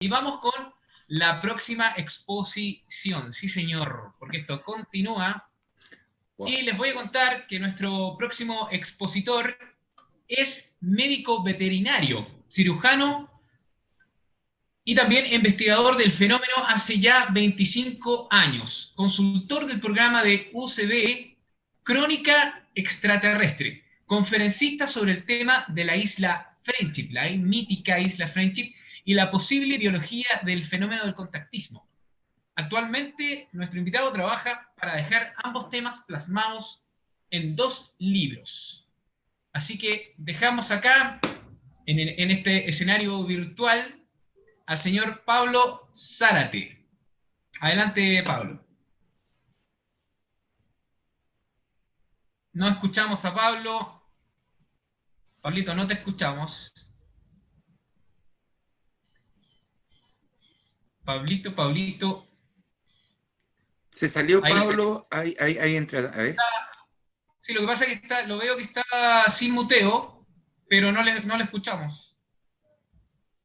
Y vamos con la próxima exposición. Sí, señor, porque esto continúa. Wow. Y les voy a contar que nuestro próximo expositor es médico veterinario, cirujano y también investigador del fenómeno hace ya 25 años, consultor del programa de UCB Crónica Extraterrestre, conferencista sobre el tema de la isla Friendship, la mítica isla Friendship, y la posible biología del fenómeno del contactismo. Actualmente, nuestro invitado trabaja para dejar ambos temas plasmados en 2 libros. Así que dejamos acá, en este escenario virtual, al señor Pablo Zárate. Adelante, Pablo. No escuchamos a Pablo. Pablito, no te escuchamos. Pablito. Se salió Pablo, ahí entra, a ver. Sí, lo que pasa es que lo veo que está sin muteo, pero no le escuchamos.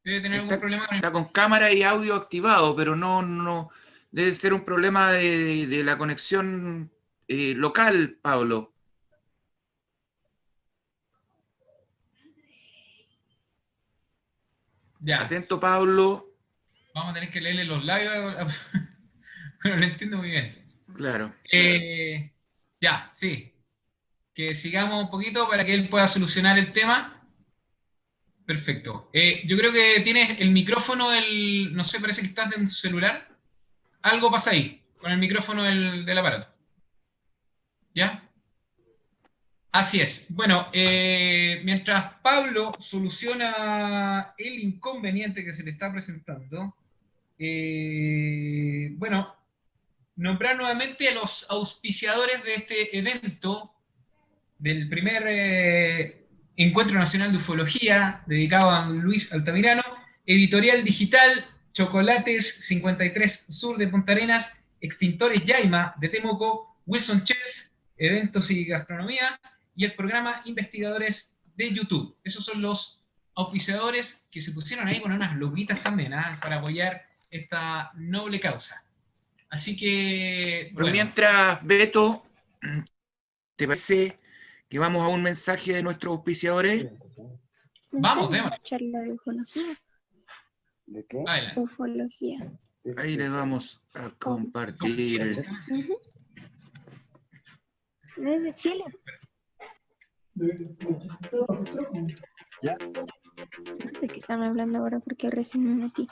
Debe tener algún problema con el... Está con cámara y audio activado, pero no debe ser un problema de la conexión local, Pablo. Ya. Atento, Pablo. Vamos a tener que leerle los labios, pero lo entiendo muy bien. Claro. Ya, sí. Que sigamos un poquito para que él pueda solucionar el tema. Perfecto. Yo creo que tienes el micrófono no sé, parece que estás en tu celular. Algo pasa ahí, con el micrófono del aparato. ¿Ya? Así es. Bueno, mientras Pablo soluciona el inconveniente que se le está presentando, bueno, nombrar nuevamente a los auspiciadores de este evento, del primer Encuentro Nacional de Ufología, dedicado a Luis Altamirano, Editorial Digital, Chocolates 53 Sur de Punta Arenas, Extintores Yaima de Temuco, Wilson Chef, Eventos y Gastronomía, y el programa Investigadores de YouTube. Esos son los auspiciadores que se pusieron ahí con unas loguitas también, para apoyar esta noble causa. Así que, bueno. Mientras, Beto, ¿te parece que vamos a un mensaje de nuestros auspiciadores? Vamos, démosle. Charla de ufología. ¿De qué? Adelante. Ufología. Ahí les vamos a compartir. Es de Chile. ¿Ya? No sé qué están hablando ahora porque recién me metí.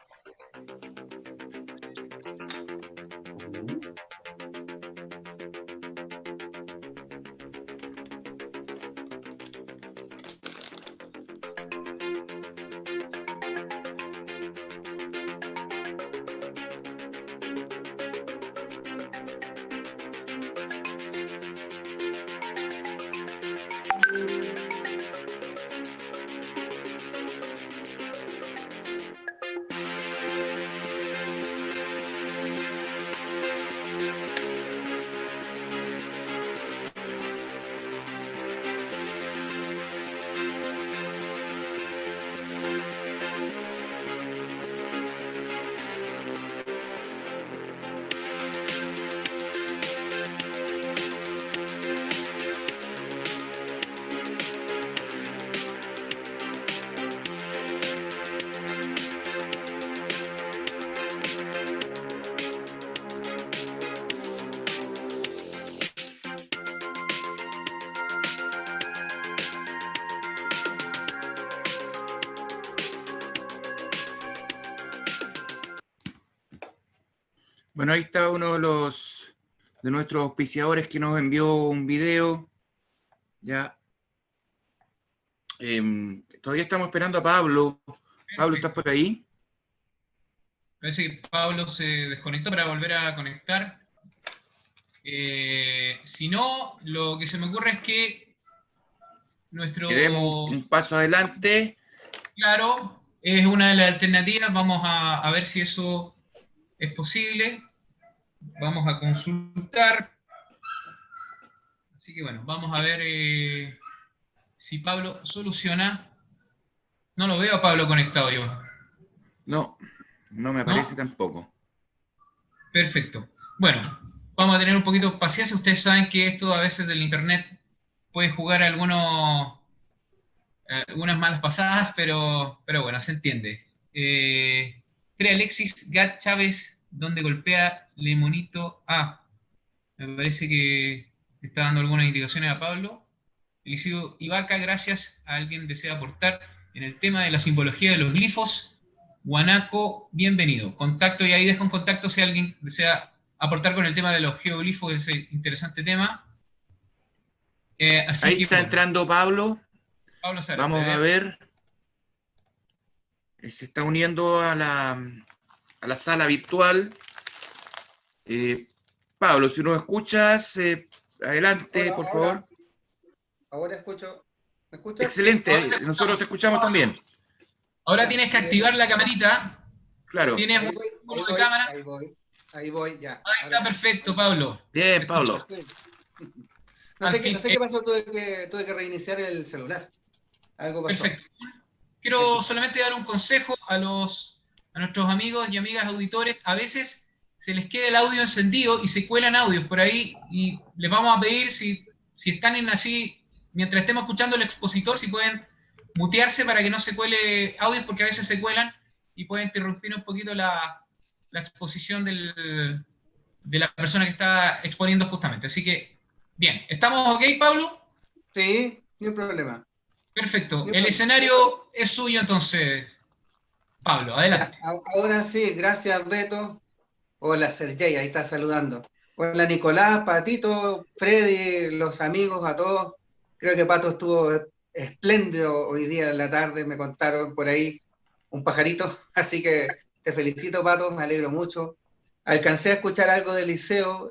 Bueno, ahí está uno de nuestros auspiciadores que nos envió un video. Ya. Todavía estamos esperando a Pablo. Pablo, ¿estás por ahí? Parece que Pablo se desconectó para volver a conectar. Si no, lo que se me ocurre es que nuestro... Demos un paso adelante. Claro, es una de las alternativas. Vamos a ver si eso es posible. Vamos a consultar. Así que bueno, vamos a ver si Pablo soluciona. No lo veo a Pablo conectado yo. No No me aparece tampoco. Perfecto. Bueno, vamos a tener un poquito de paciencia. Ustedes saben que esto a veces del internet puede jugar algunas malas pasadas, pero bueno, se entiende. Crea Alexis Gat Chávez, donde golpea Lemonito A. Me parece que está dando algunas indicaciones a Pablo. Eliseo Ibaka, gracias. ¿A alguien desea aportar en el tema de la simbología de los glifos? Guanaco, bienvenido. Contacto, y ahí dejo un contacto si alguien desea aportar con el tema de los geoglifos, ese interesante tema. Así Ahí que, está bueno, entrando Pablo. Pablo Zárate, Vamos a ver. Se está uniendo a la sala virtual. Pablo, si nos escuchas, adelante, Hola, por favor. ahora escucho. ¿Me escuchas? Excelente, nosotros te escuchamos también. Ahora Ya, tienes que activar la camerita. Claro. Tienes Ahí un voy, modo de cámara. ahí voy, ya. Ahí Ahora está sí. perfecto, Pablo. Bien, Te Pablo. No Al sé, fin, no sé qué pasó, tuve que reiniciar el celular. Algo pasó. perfecto. Quiero solamente dar un consejo a nuestros amigos y amigas auditores. A veces se les queda el audio encendido y se cuelan audios por ahí, y les vamos a pedir si están en así, mientras estemos escuchando el expositor, si pueden mutearse para que no se cuele audios, porque a veces se cuelan y puede interrumpir un poquito la exposición de la persona que está exponiendo justamente. Así que, bien, ¿estamos ok, Pablo? Sí, ni un problema. Perfecto. Ni un El problema. escenario es suyo entonces, Pablo. Ya, Adelante. ahora sí, gracias, Beto. Hola, Sergey, ahí está saludando. Hola, Nicolás, Patito, Freddy, los amigos, a todos. Creo que Pato estuvo espléndido hoy día en la tarde, me contaron por ahí un pajarito, así que te felicito, Pato, me alegro mucho. Alcancé a escuchar algo de Eliseo,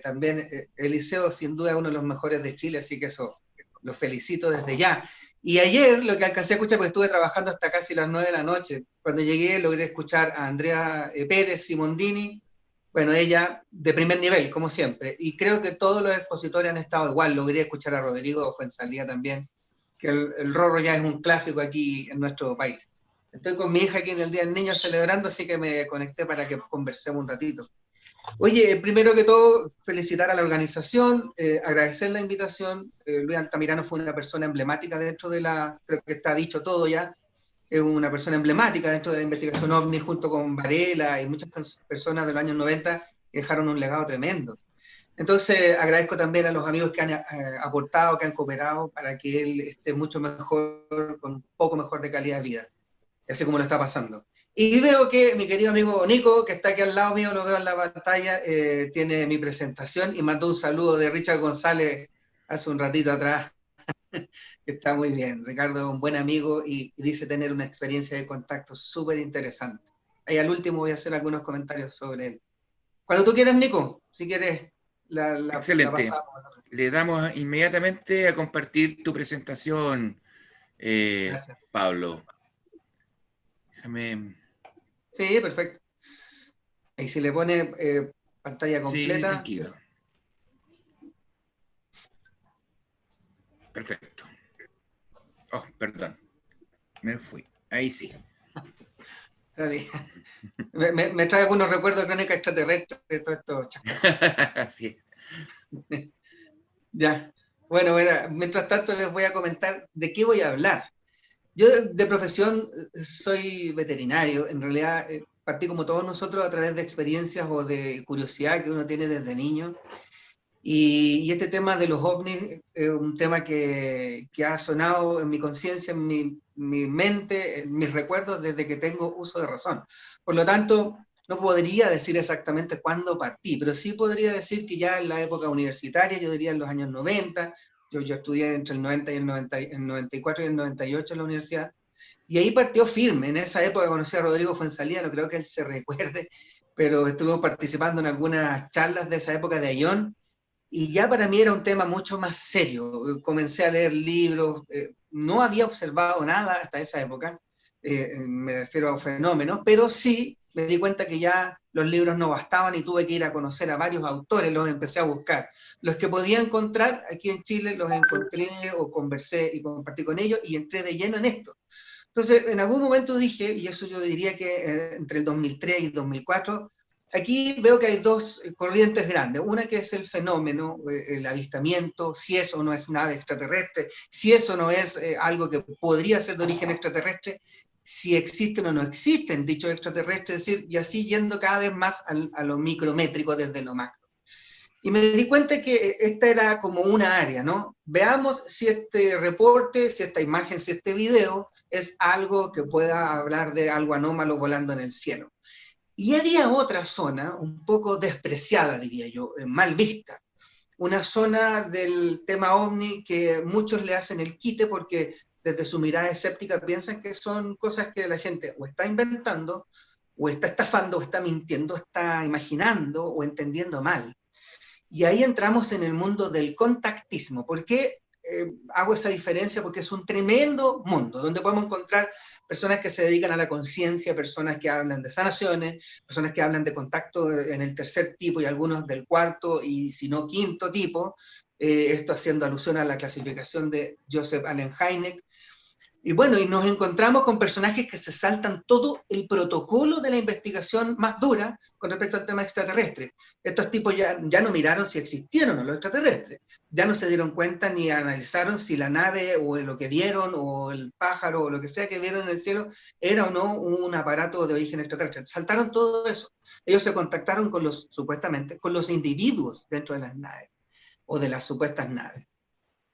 también Eliseo sin duda es uno de los mejores de Chile, así que eso lo felicito desde ya. Y ayer lo que alcancé a escuchar, porque estuve trabajando hasta casi las 9 de la noche, cuando llegué logré escuchar a Andrea Pérez Simondini, bueno, ella de primer nivel, como siempre, y creo que todos los expositores han estado igual, logré escuchar a Rodrigo Fuenzalía también, que el Rorro ya es un clásico aquí en nuestro país. Estoy con mi hija aquí en el Día del Niño celebrando, así que me conecté para que conversemos un ratito. Oye, primero que todo, felicitar a la organización, agradecer la invitación. Luis Altamirano fue una persona emblemática dentro de creo que está dicho todo ya, es una persona emblemática dentro de la investigación OVNI, junto con Varela y muchas personas de los años 90 que dejaron un legado tremendo. Entonces, agradezco también a los amigos que han aportado, que han cooperado para que él esté mucho mejor, con un poco mejor de calidad de vida, así como lo está pasando. Y veo que mi querido amigo Nico, que está aquí al lado mío, lo veo en la pantalla, tiene mi presentación y mandó un saludo de Richard González hace un ratito atrás, que está muy bien. Ricardo es un buen amigo y dice tener una experiencia de contacto súper interesante. Ahí al último voy a hacer algunos comentarios sobre él. Cuando tú quieras, Nico, si quieres, la Excelente. pasamos. Le damos inmediatamente a compartir tu presentación, Gracias. Pablo. Déjame. Sí, perfecto. Y si le pone pantalla Sí, completa. tranquilo. Perfecto. Oh, perdón. Me fui. Ahí sí. Me trae algunos recuerdos de Crónica Extraterrestre de todo esto. Sí. Ya. Bueno, mientras tanto les voy a comentar de qué voy a hablar. Yo de profesión soy veterinario. En realidad partí como todos nosotros a través de experiencias o de curiosidad que uno tiene desde niño. Y este tema de los ovnis es un tema que ha sonado en mi conciencia, en mi mente, en mis recuerdos desde que tengo uso de razón. Por lo tanto, no podría decir exactamente cuándo partí, pero sí podría decir que ya en la época universitaria, yo diría en los años 90, yo estudié entre el 90 y el 94 y el 98 en la universidad, y ahí partió firme. En esa época conocí a Rodrigo Fuenzalía, no creo que él se recuerde, pero estuvimos participando en algunas charlas de esa época de Ayón, y ya para mí era un tema mucho más serio. Comencé a leer libros, no había observado nada hasta esa época, me refiero a fenómenos, pero sí me di cuenta que ya los libros no bastaban y tuve que ir a conocer a varios autores, los empecé a buscar. Los que podía encontrar aquí en Chile los encontré o conversé y compartí con ellos y entré de lleno en esto. Entonces, en algún momento dije, y eso yo diría que entre el 2003 y el 2004, aquí veo que hay dos corrientes grandes. Una que es el fenómeno, el avistamiento, si eso no es nave extraterrestre, si eso no es algo que podría ser de origen extraterrestre, si existen o no existen dichos extraterrestres, es decir, y así yendo cada vez más a lo micrométrico desde lo macro. Y me di cuenta que esta era como una área, ¿no? Veamos si este reporte, si esta imagen, si este video es algo que pueda hablar de algo anómalo volando en el cielo. Y había otra zona, un poco despreciada, diría yo, mal vista. Una zona del tema OVNI que muchos le hacen el quite porque desde su mirada escéptica piensan que son cosas que la gente o está inventando, o está estafando, o está mintiendo, está imaginando o entendiendo mal. Y ahí entramos en el mundo del contactismo. ¿Por qué hago esa diferencia? Porque es un tremendo mundo, donde podemos encontrar personas que se dedican a la conciencia, personas que hablan de sanaciones, personas que hablan de contacto en el tercer tipo y algunos del cuarto y si no quinto tipo, esto haciendo alusión a la clasificación de Joseph Allen Hynek. Y bueno, y nos encontramos con personajes que se saltan todo el protocolo de la investigación más dura con respecto al tema extraterrestre. Estos tipos ya no miraron si existieron o no los extraterrestres, ya no se dieron cuenta ni analizaron si la nave o lo que vieron o el pájaro o lo que sea que vieron en el cielo era o no un aparato de origen extraterrestre. Saltaron todo eso. Ellos se contactaron con los, supuestamente, con los individuos dentro de las naves o de las supuestas naves.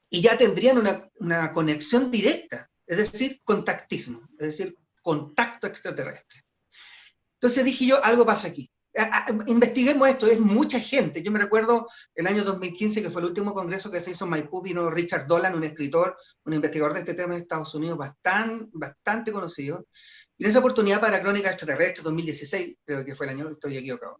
Y ya tendrían una conexión directa. Es decir, contactismo, es decir, contacto extraterrestre. Entonces dije yo, algo pasa aquí. Investiguemos esto, es mucha gente. Yo me recuerdo el año 2015, que fue el último congreso que se hizo en Maipú, vino Richard Dolan, un escritor, un investigador de este tema en Estados Unidos, bastante conocido. Y en esa oportunidad para Crónica Extraterrestre 2016, creo que fue el año, estoy equivocado,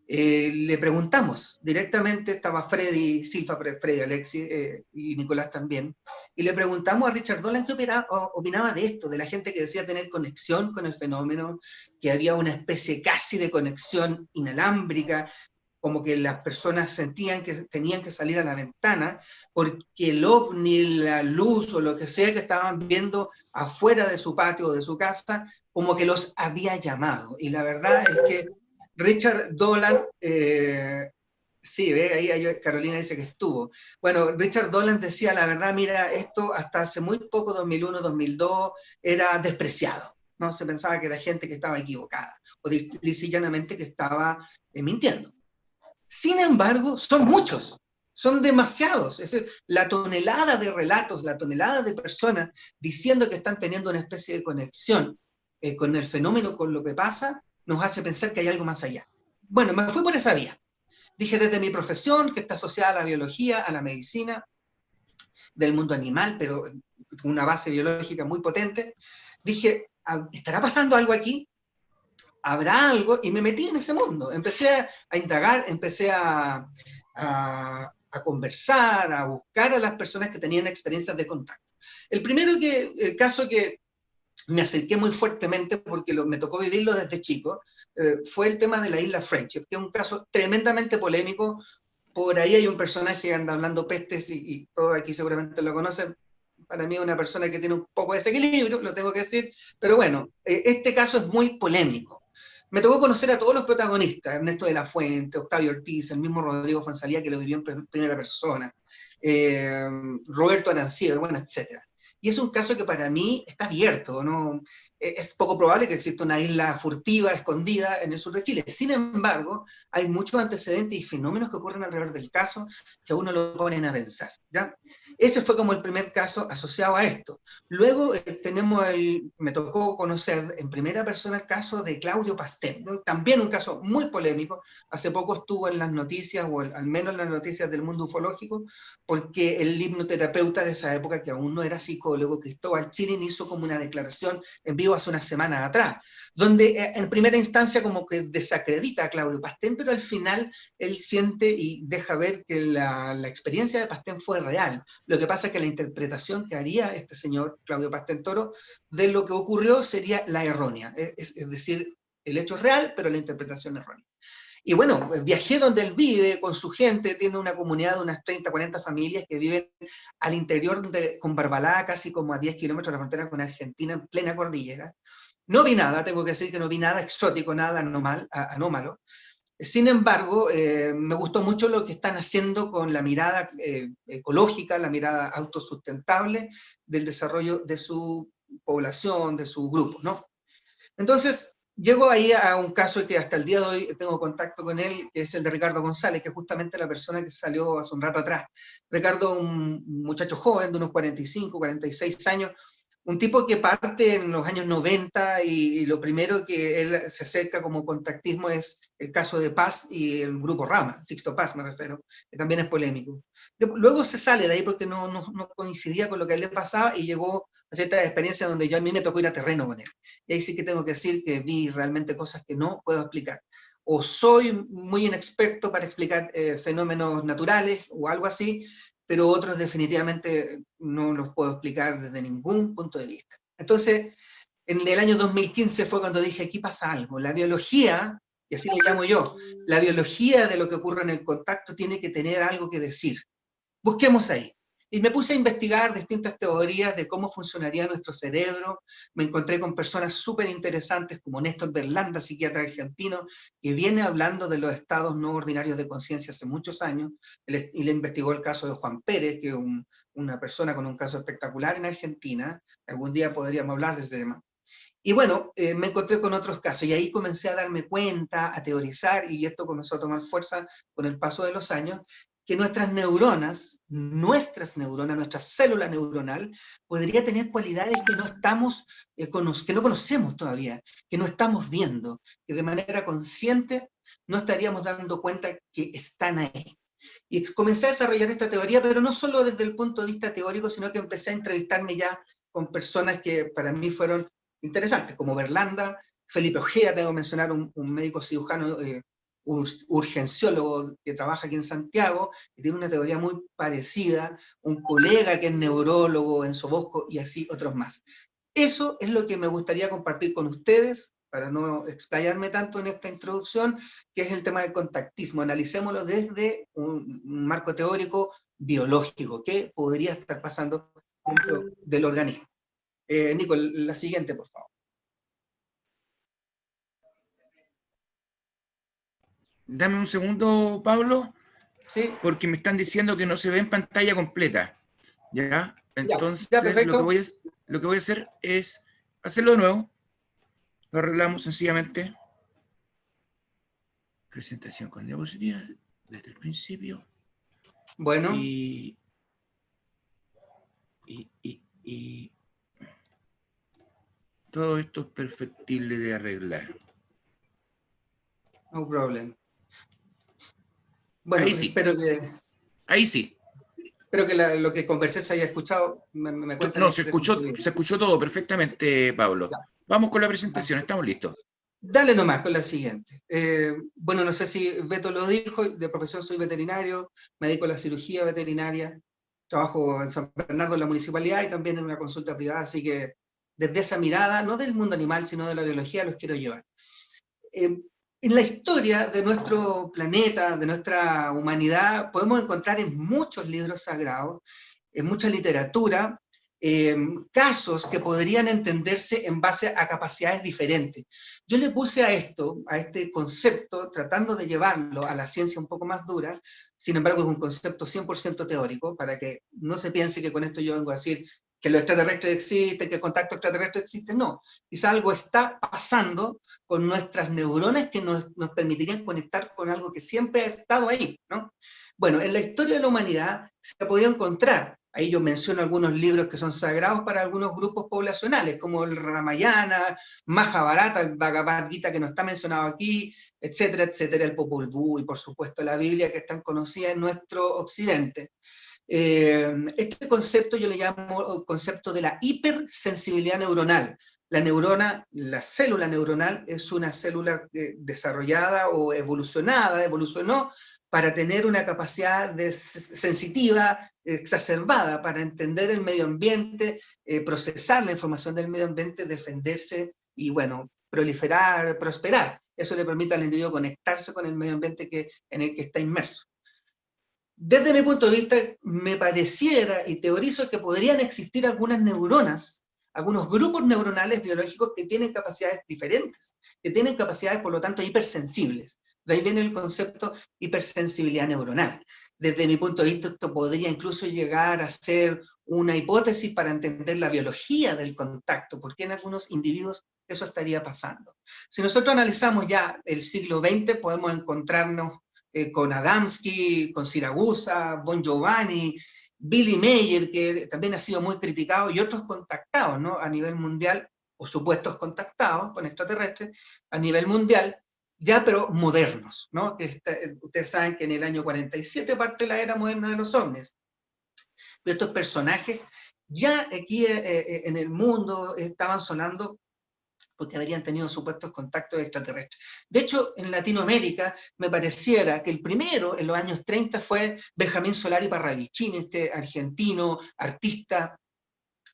le preguntamos directamente, estaba Freddy Silva, Freddy Alexis y Nicolás también, y le preguntamos a Richard Dolan qué opinaba de esto, de la gente que decía tener conexión con el fenómeno, que había una especie casi de conexión inalámbrica, como que las personas sentían que tenían que salir a la ventana porque el ovni, la luz o lo que sea que estaban viendo afuera de su patio o de su casa, como que los había llamado. Y la verdad es que Richard Dolan, sí, ve, ahí Carolina dice que estuvo. Bueno, Richard Dolan decía, la verdad, mira, esto hasta hace muy poco, 2001, 2002, era despreciado. ¿No? Se pensaba que era gente que estaba equivocada, o llanamente que estaba mintiendo. Sin embargo, son muchos, son demasiados. Es decir, la tonelada de relatos, la tonelada de personas diciendo que están teniendo una especie de conexión con el fenómeno, con lo que pasa, nos hace pensar que hay algo más allá. Bueno, me fui por esa vía. Dije desde mi profesión, que está asociada a la biología, a la medicina, del mundo animal, pero con una base biológica muy potente, dije, ¿estará pasando algo aquí? ¿Habrá algo? Y me metí en ese mundo. Empecé a indagar, empecé a conversar, a buscar a las personas que tenían experiencias de contacto. El caso que me acerqué muy fuertemente porque me tocó vivirlo desde chico, fue el tema de la isla Friendship, que es un caso tremendamente polémico. Por ahí hay un personaje que anda hablando pestes y todos aquí seguramente lo conocen. Para mí es una persona que tiene un poco de desequilibrio, lo tengo que decir, pero bueno, este caso es muy polémico. Me tocó conocer a todos los protagonistas, Ernesto de la Fuente, Octavio Ortiz, el mismo Rodrigo Fonsalía, que lo vivió en primera persona, Roberto Arancibia, bueno, etc. Y es un caso que para mí está abierto, ¿no? Es poco probable que exista una isla furtiva, escondida en el sur de Chile. Sin embargo, hay muchos antecedentes y fenómenos que ocurren alrededor del caso que a uno lo ponen a pensar, ¿ya? Ese fue como el primer caso asociado a esto. Luego me tocó conocer en primera persona el caso de Claudio Pastén, ¿no? También un caso muy polémico. Hace poco estuvo en las noticias, o al menos en las noticias del mundo ufológico, porque el hipnoterapeuta de esa época, que aún no era psicólogo, Cristóbal Chilin, hizo como una declaración en vivo hace unas semanas atrás, donde en primera instancia como que desacredita a Claudio Pastén, pero al final él siente y deja ver que la experiencia de Pastén fue real. Lo que pasa es que la interpretación que haría este señor Claudio Pastén Toro de lo que ocurrió sería la errónea. Es decir, el hecho es real, pero la interpretación es errónea. Y bueno, viajé donde él vive, con su gente, tiene una comunidad de unas 30, 40 familias que viven al interior con Barbalá, casi como a 10 kilómetros de la frontera con Argentina, en plena cordillera. No vi nada, tengo que decir que no vi nada exótico, nada anómalo. Sin embargo, me gustó mucho lo que están haciendo con la mirada ecológica, la mirada autosustentable del desarrollo de su población, de su grupo, ¿no? Entonces, llego ahí a un caso que hasta el día de hoy tengo contacto con él, que es el de Ricardo González, que es justamente la persona que salió hace un rato atrás. Ricardo, un muchacho joven de unos 45, 46 años, un tipo que parte en los años 90 y lo primero que él se acerca como contactismo es el caso de Paz y el grupo Rama, Sixto Paz me refiero, que también es polémico. Luego se sale de ahí porque no coincidía con lo que a él le pasaba y llegó a cierta experiencia donde a mí me tocó ir a terreno con él. Y ahí sí que tengo que decir que vi realmente cosas que no puedo explicar. O soy muy inexperto para explicar fenómenos naturales o algo así, pero otros definitivamente no los puedo explicar desde ningún punto de vista. Entonces, en el año 2015 fue cuando dije, aquí pasa algo. La biología, y así le llamo yo, la biología de lo que ocurre en el contacto tiene que tener algo que decir. Busquemos ahí. Y me puse a investigar distintas teorías de cómo funcionaría nuestro cerebro. Me encontré con personas súper interesantes como Néstor Berlanda, psiquiatra argentino, que viene hablando de los estados no ordinarios de conciencia hace muchos años, y le investigó el caso de Juan Pérez, que es una persona con un caso espectacular en Argentina. Algún día podríamos hablar de ese tema. Y bueno, me encontré con otros casos, y ahí comencé a darme cuenta, a teorizar, y esto comenzó a tomar fuerza con el paso de los años, que nuestra célula neuronal, podría tener cualidades que no estamos, que no conocemos todavía, que no estamos viendo, que de manera consciente no estaríamos dando cuenta que están ahí. Y comencé a desarrollar esta teoría, pero no solo desde el punto de vista teórico, sino que empecé a entrevistarme ya con personas que para mí fueron interesantes, como Berlanda, Felipe Ojea, tengo que mencionar un médico cirujano, urgenciólogo que trabaja aquí en Santiago, que tiene una teoría muy parecida, un colega que es neurólogo en Sobosco, y así otros más. Eso es lo que me gustaría compartir con ustedes, para no explayarme tanto en esta introducción, que es el tema del contactismo. Analicémoslo desde un marco teórico biológico, ¿qué podría estar pasando dentro del organismo? Nico, la siguiente, por favor. Dame un segundo, Pablo, ¿Sí? porque me están diciendo que no se ve en pantalla completa. ¿Ya? Entonces, ya, perfecto. lo que voy a hacer es hacerlo de nuevo. Lo arreglamos sencillamente. Presentación con diapositivas desde el principio. Bueno. Y todo esto es perfectible de arreglar. No problem. Bueno, ahí sí. Ahí sí. Espero que lo que conversé se haya escuchado. Me No, se escuchó todo perfectamente, Pablo. Ya. Vamos con la presentación, estamos listos. Dale nomás con la siguiente. Bueno, no sé si Beto lo dijo, de profesión soy veterinario, me dedico a la cirugía veterinaria, trabajo en San Bernardo en la municipalidad y también en una consulta privada, así que desde esa mirada, no del mundo animal, sino de la biología, los quiero llevar. En la historia de nuestro planeta, de nuestra humanidad, podemos encontrar en muchos libros sagrados, en mucha literatura, casos que podrían entenderse en base a capacidades diferentes. Yo le puse a este concepto, tratando de llevarlo a la ciencia un poco más dura, sin embargo es un concepto 100% teórico, para que no se piense que con esto yo vengo a decir que los extraterrestres existen, que el contacto extraterrestre existe, no. Quizá algo está pasando con nuestras neuronas que nos permitirían conectar con algo que siempre ha estado ahí, ¿no? Bueno, en la historia de la humanidad se ha podido encontrar, ahí yo menciono algunos libros que son sagrados para algunos grupos poblacionales, como el Ramayana, Mahabharata, el Bhagavad Gita que no está mencionado aquí, etcétera, etcétera, el Popol Vuh y por supuesto la Biblia, que es tan conocida en nuestro occidente. Este concepto yo le llamo concepto de la hipersensibilidad neuronal. La neurona, la célula neuronal es una célula desarrollada o evolucionó para tener una capacidad sensitiva exacerbada para entender el medio ambiente, procesar la información del medio ambiente, defenderse y, bueno, proliferar, prosperar. Eso le permite al individuo conectarse con el medio ambiente en el que está inmerso. Desde mi punto de vista, me pareciera y teorizo que podrían existir algunas neuronas, algunos grupos neuronales biológicos que tienen capacidades diferentes, que tienen capacidades, por lo tanto, hipersensibles. De ahí viene el concepto hipersensibilidad neuronal. Desde mi punto de vista, esto podría incluso llegar a ser una hipótesis para entender la biología del contacto, porque en algunos individuos eso estaría pasando. Si nosotros analizamos ya el siglo XX, podemos encontrarnos con Adamski, con Siragusa, Bon Giovanni, Billy Mayer, que también ha sido muy criticado, y otros contactados, ¿no?, a nivel mundial, o supuestos contactados con extraterrestres, a nivel mundial, ya pero modernos, ¿no? Ustedes saben que en el año 47 parte la era moderna de los ovnis. Pero estos personajes ya aquí en el mundo estaban sonando porque habrían tenido supuestos contactos extraterrestres. De hecho, en Latinoamérica me pareciera que el primero, en los años 30, fue Benjamín Solari Parravicini, este argentino, artista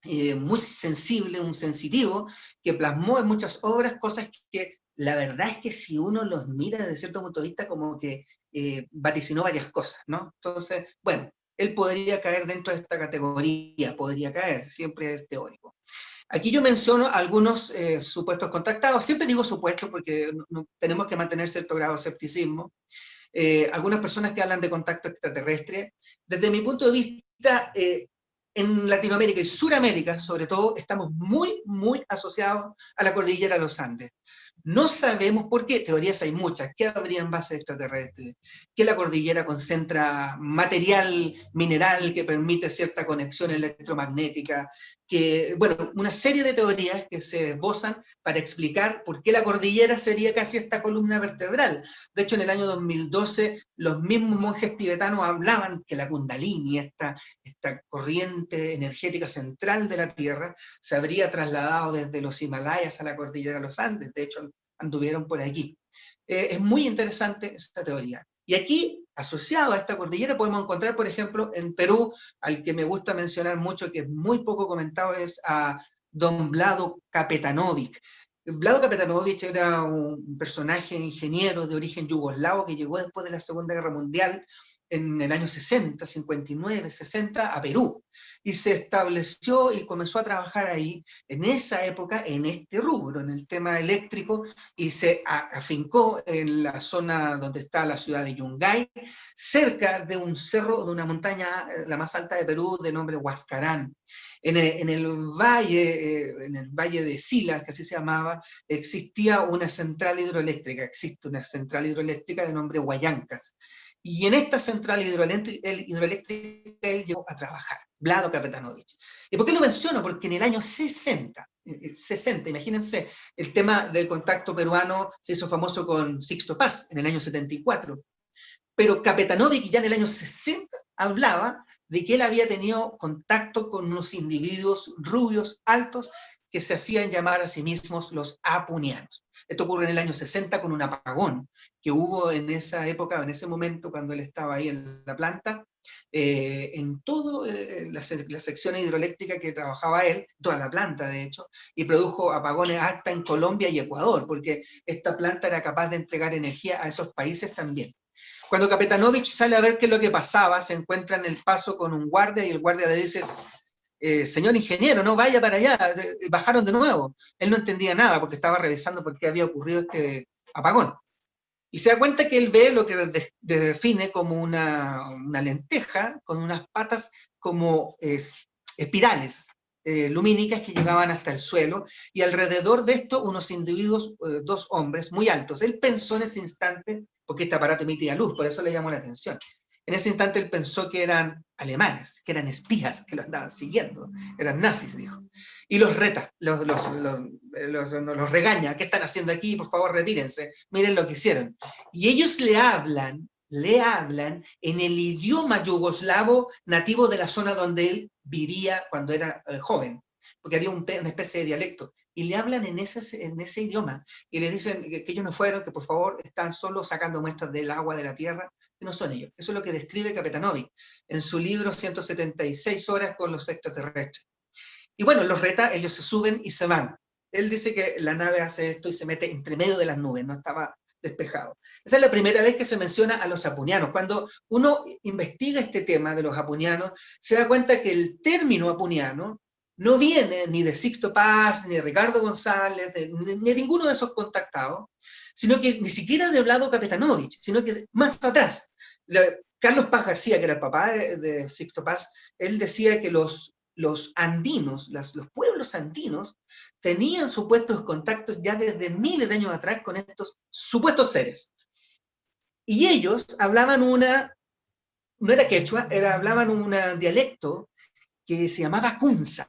muy sensible, un sensitivo, que plasmó en muchas obras cosas que la verdad es que si uno los mira desde cierto punto de vista, como que vaticinó varias cosas, ¿no? Entonces, bueno, él podría caer dentro de esta categoría, podría caer, siempre es teórico. Aquí yo menciono algunos supuestos contactados, siempre digo supuestos porque tenemos que mantener cierto grado de escepticismo. Algunas personas que hablan de contacto extraterrestre. Desde mi punto de vista, en Latinoamérica y Suramérica, sobre todo, estamos muy, muy asociados a la cordillera de los Andes. No sabemos por qué, teorías hay muchas, que habría en base extraterrestre, que la cordillera concentra material mineral que permite cierta conexión electromagnética, que, bueno, una serie de teorías que se esbozan para explicar por qué la cordillera sería casi esta columna vertebral. De hecho, en el año 2012, los mismos monjes tibetanos hablaban que la Kundalini, esta corriente energética central de la Tierra, se habría trasladado desde los Himalayas a la cordillera de los Andes. De hecho, anduvieron por aquí. Es muy interesante esta teoría. Y aquí, asociado a esta cordillera, podemos encontrar, por ejemplo, en Perú, al que me gusta mencionar mucho, que es muy poco comentado, es a don Vlado Kapetanovic. Vlado Kapetanovic era un personaje ingeniero de origen yugoslavo que llegó después de la Segunda Guerra Mundial, en el año 60, 59, 60, a Perú, y se estableció y comenzó a trabajar ahí, en esa época, en este rubro, en el tema eléctrico, y se afincó en la zona donde está la ciudad de Yungay, cerca de un cerro, de una montaña, la más alta de Perú, de nombre Huascarán. En el valle de Silas, que así se llamaba, existía una central hidroeléctrica, existe una central hidroeléctrica de nombre Huallancas. Y en esta central hidroeléctrica él llegó a trabajar, Vlado Kapetanovic. ¿Y por qué lo menciono? Porque en el año 60, imagínense, el tema del contacto peruano se hizo famoso con Sixto Paz en el año 74. Pero Kapetanovic ya en el año 60 hablaba de que él había tenido contacto con unos individuos rubios, altos, que se hacían llamar a sí mismos los apunianos. Esto ocurre en el año 60 con un apagón que hubo en esa época, en ese momento, cuando él estaba ahí en la planta, en toda la sección hidroeléctrica que trabajaba él, toda la planta de hecho, y produjo apagones hasta en Colombia y Ecuador, porque esta planta era capaz de entregar energía a esos países también. Cuando Kapetanovic sale a ver qué es lo que pasaba, se encuentra en el paso con un guardia y el guardia le dice, señor ingeniero, no vaya para allá, bajaron de nuevo. Él no entendía nada porque estaba revisando por qué había ocurrido este apagón. Y se da cuenta que él ve lo que define como una lenteja con unas patas como espirales lumínicas que llegaban hasta el suelo, y alrededor de esto unos individuos, dos hombres muy altos. Él pensó en ese instante, porque este aparato emitía luz, por eso le llamó la atención. En ese instante él pensó que eran alemanes, que eran espías, que lo andaban siguiendo, eran nazis, dijo. Y los reta, los regaña, ¿qué están haciendo aquí? Por favor, retírense, miren lo que hicieron. Y ellos le hablan en el idioma yugoslavo nativo de la zona donde él vivía cuando era joven, porque había una especie de dialecto, y le hablan en ese idioma, y le dicen que ellos no fueron, que por favor están solo sacando muestras del agua de la tierra, que no son ellos. Eso es lo que describe Kapetanovic en su libro 176 horas con los extraterrestres. Y bueno, los reta, ellos se suben y se van. Él dice que la nave hace esto y se mete entre medio de las nubes, no estaba despejado. Esa es la primera vez que se menciona a los apunianos. Cuando uno investiga este tema de los apunianos, se da cuenta que el término apuniano no viene ni de Sixto Paz, ni de Ricardo González, ni de ninguno de esos contactados, sino que ni siquiera de Vlado Kapetanovich, sino que más atrás. Carlos Paz García, que era el papá de Sixto Paz, él decía que los andinos, los pueblos andinos, tenían supuestos contactos ya desde miles de años atrás con estos supuestos seres. Y ellos hablaban no era quechua, hablaban un dialecto que se llamaba Kunza.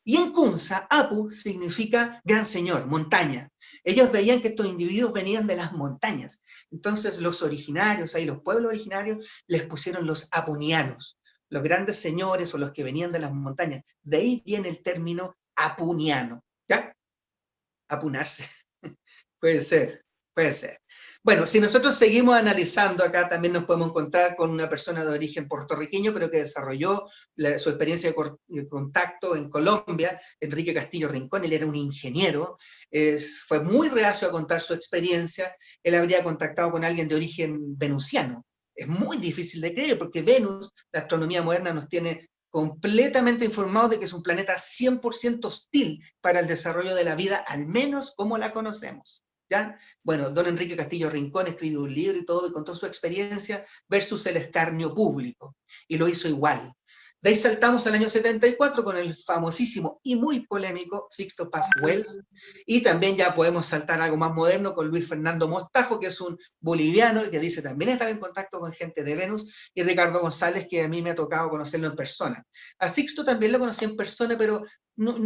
Y en Kunza, Apu significa gran señor, montaña. Ellos veían que estos individuos venían de las montañas. Entonces los originarios, ahí los pueblos originarios, les pusieron los apunianos, los grandes señores o los que venían de las montañas. De ahí viene el término apuniano. ¿Ya? Apunarse. Puede ser, puede ser. Bueno, si nosotros seguimos analizando acá, también nos podemos encontrar con una persona de origen puertorriqueño, pero que desarrolló su experiencia de contacto en Colombia, Enrique Castillo Rincón. Él era un ingeniero, fue muy reacio a contar su experiencia. Él habría contactado con alguien de origen venusiano. Es muy difícil de creer, porque Venus, la astronomía moderna, nos tiene completamente informados de que es un planeta 100% hostil para el desarrollo de la vida, al menos como la conocemos. ¿Ya? Bueno, don Enrique Castillo Rincón escribió un libro y todo, y contó su experiencia versus el escarnio público, y lo hizo igual. De ahí saltamos al año 74 con el famosísimo y muy polémico Sixto Paz Wells, y también ya podemos saltar a algo más moderno con Luis Fernando Mostajo, que es un boliviano que dice también estar en contacto con gente de Venus, y Ricardo González, que a mí me ha tocado conocerlo en persona. A Sixto también lo conocí en persona, pero no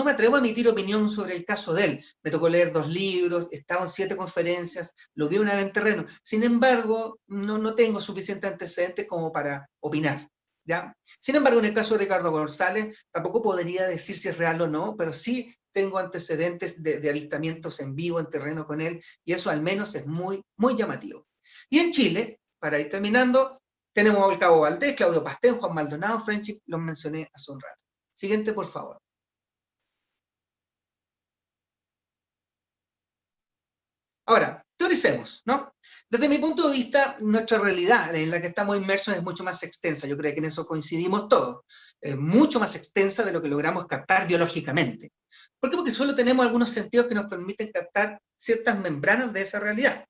me atrevo a emitir opinión sobre el caso de él. Me tocó leer 2 libros, he estado en 7 conferencias, lo vi una vez en terreno. Sin embargo, no tengo suficiente antecedentes como para opinar. ¿Ya? Sin embargo, en el caso de Ricardo González, tampoco podría decir si es real o no, pero sí tengo antecedentes de avistamientos en vivo, en terreno con él, y eso al menos es muy, muy llamativo. Y en Chile, para ir terminando, tenemos el Cabo Valdés, Claudio Pastén, Juan Maldonado, Friendship, los mencioné hace un rato. Siguiente, por favor. Ahora, teoricemos, ¿no? Desde mi punto de vista, nuestra realidad en la que estamos inmersos es mucho más extensa. Yo creo que en eso coincidimos todos. Es mucho más extensa de lo que logramos captar biológicamente. ¿Por qué? Porque solo tenemos algunos sentidos que nos permiten captar ciertas membranas de esa realidad.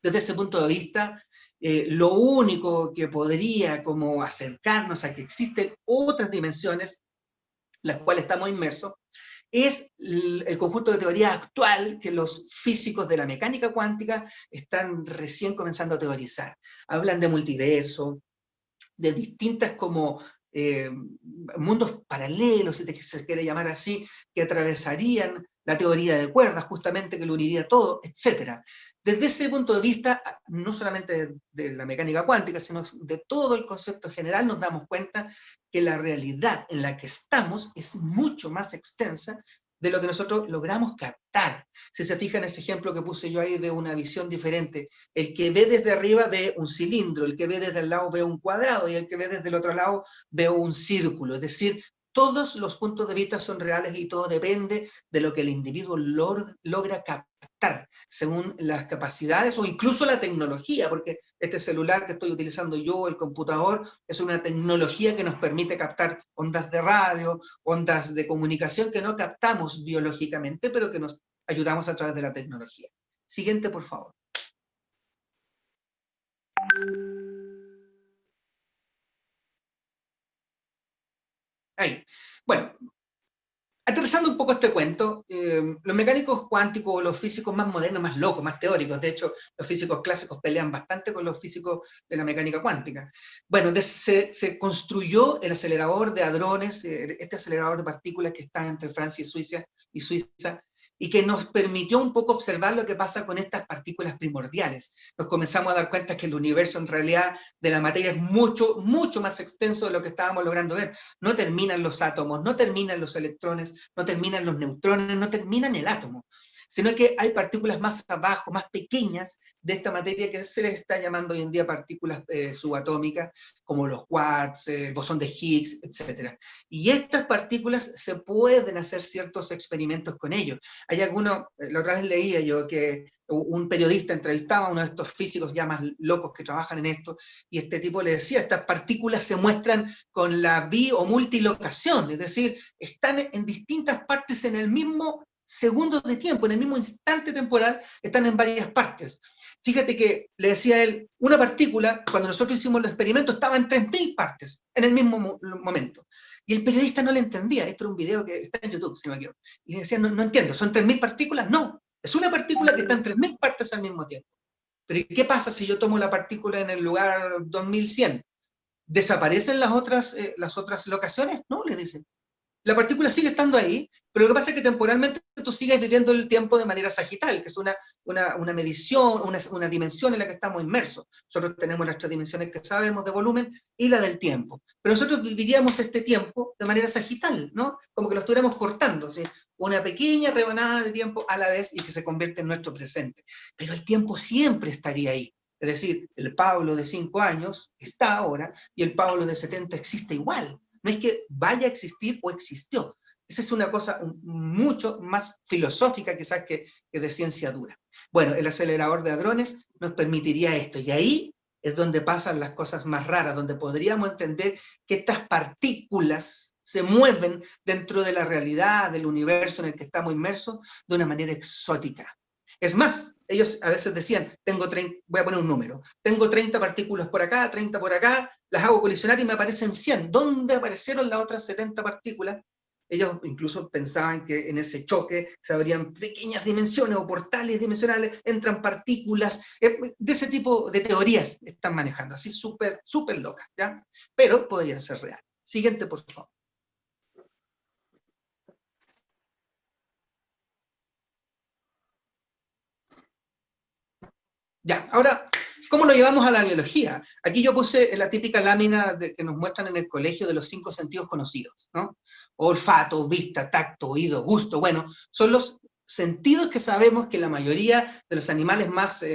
Desde ese punto de vista, lo único que podría como acercarnos a que existen otras dimensiones, las cuales estamos inmersos, es el conjunto de teoría actual que los físicos de la mecánica cuántica están recién comenzando a teorizar. Hablan de multiverso, de distintas como mundos paralelos, si se quiere llamar así, que atravesarían la teoría de cuerdas, justamente, que lo uniría todo, etc. Desde ese punto de vista, no solamente de la mecánica cuántica, sino de todo el concepto general, nos damos cuenta que la realidad en la que estamos es mucho más extensa de lo que nosotros logramos captar. Si se fijan en ese ejemplo que puse yo ahí de una visión diferente, el que ve desde arriba ve un cilindro, el que ve desde el lado ve un cuadrado, y el que ve desde el otro lado ve un círculo. Es decir, todos los puntos de vista son reales y todo depende de lo que el individuo logra captar, según las capacidades o incluso la tecnología, porque este celular que estoy utilizando yo, el computador, es una tecnología que nos permite captar ondas de radio, ondas de comunicación que no captamos biológicamente, pero que nos ayudamos a través de la tecnología. Siguiente, por favor. Ahí. Bueno, aterrizando un poco este cuento, los mecánicos cuánticos, los físicos más modernos, más locos, más teóricos, de hecho, los físicos clásicos pelean bastante con los físicos de la mecánica cuántica. Bueno, se construyó el acelerador de hadrones, este acelerador de partículas que está entre Francia y Suiza, y que nos permitió un poco observar lo que pasa con estas partículas primordiales. Nos comenzamos a dar cuenta que el universo en realidad de la materia es mucho, mucho más extenso de lo que estábamos logrando ver. No terminan los átomos, no terminan los electrones, no terminan los neutrones, no terminan el átomo. sino que hay partículas más abajo, más pequeñas de esta materia que se les está llamando hoy en día partículas subatómicas, como los quarks, el bosón de Higgs, etc. Y estas partículas se pueden hacer ciertos experimentos con ellos. Hay algunos, la otra vez leía yo que un periodista entrevistaba a uno de estos físicos ya más locos que trabajan en esto, y este tipo le decía, estas partículas se muestran con la bi o multilocación, es decir, están en distintas partes en el mismo segundo de tiempo, en el mismo instante temporal, están en varias partes. Fíjate que, le decía él, una partícula, cuando nosotros hicimos los experimentos, estaba en 3000 partes, en el mismo momento. Y el periodista no le entendía, esto era un video que está en YouTube, si no me equivoco, y decía, no entiendo, ¿son 3000 partículas? No, es una partícula que está en 3000 partes al mismo tiempo. Pero ¿y qué pasa si yo tomo la partícula en el lugar 2100? ¿Desaparecen las otras locaciones? No, le dicen. La partícula sigue estando ahí, pero lo que pasa es que temporalmente tú sigues viviendo el tiempo de manera sagital, que es una medición, una dimensión en la que estamos inmersos. Nosotros tenemos las 3 dimensiones que sabemos de volumen y la del tiempo. Pero nosotros viviríamos este tiempo de manera sagital, ¿no? Como que lo estuviéramos cortando, ¿sí? Una pequeña rebanada de tiempo a la vez y que se convierte en nuestro presente. Pero el tiempo siempre estaría ahí. Es decir, el Pablo de 5 años está ahora y el Pablo de 70 existe igual. No es que vaya a existir o existió. Esa es una cosa mucho más filosófica quizás que de ciencia dura. Bueno, el acelerador de hadrones nos permitiría esto, y ahí es donde pasan las cosas más raras, donde podríamos entender que estas partículas se mueven dentro de la realidad, del universo en el que estamos inmersos, de una manera exótica. Es más, ellos a veces decían, voy a poner un número, tengo 30 partículas por acá, 30 por acá, las hago colisionar y me aparecen 100. ¿Dónde aparecieron las otras 70 partículas? Ellos incluso pensaban que en ese choque se abrían pequeñas dimensiones o portales dimensionales, entran partículas, de ese tipo de teorías están manejando, así súper, súper locas, ¿ya? Pero podrían ser reales. Siguiente, por favor. Ya, ahora, ¿cómo lo llevamos a la biología? Aquí yo puse la típica lámina que nos muestran en el colegio de los 5 sentidos conocidos, ¿no? Olfato, vista, tacto, oído, gusto. Bueno, son los sentidos que sabemos que la mayoría de los animales más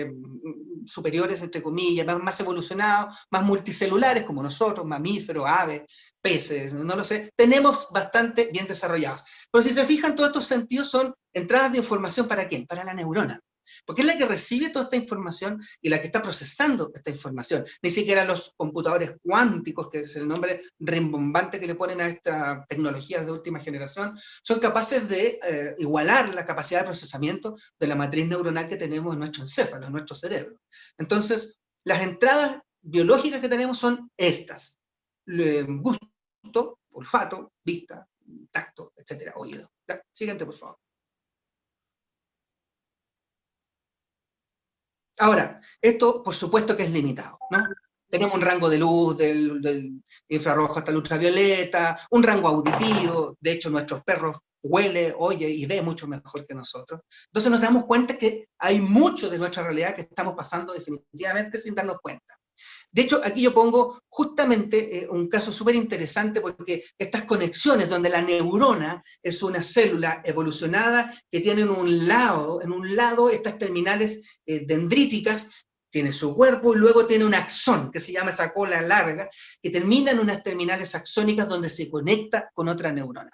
superiores, entre comillas, más evolucionados, más multicelulares, como nosotros, mamíferos, aves, peces, no lo sé, tenemos bastante bien desarrollados. Pero si se fijan, todos estos sentidos son entradas de información ¿para quién? Para la neurona. Porque es la que recibe toda esta información y la que está procesando esta información. Ni siquiera los computadores cuánticos, que es el nombre rimbombante que le ponen a estas tecnologías de última generación, son capaces de igualar la capacidad de procesamiento de la matriz neuronal que tenemos en nuestro encéfalo, en nuestro cerebro. Entonces, las entradas biológicas que tenemos son estas. Gusto, olfato, vista, tacto, etcétera, oído. ¿Ya? Siguiente, por favor. Ahora, esto por supuesto que es limitado, ¿no? Tenemos un rango de luz del infrarrojo hasta el ultravioleta, un rango auditivo, de hecho nuestros perros huele, oye y ve mucho mejor que nosotros. Entonces nos damos cuenta que hay mucho de nuestra realidad que estamos pasando definitivamente sin darnos cuenta. De hecho, aquí yo pongo justamente un caso súper interesante porque estas conexiones donde la neurona es una célula evolucionada que tiene en un lado estas terminales dendríticas, tiene su cuerpo y luego tiene un axón, que se llama esa cola larga, que termina en unas terminales axónicas donde se conecta con otra neurona.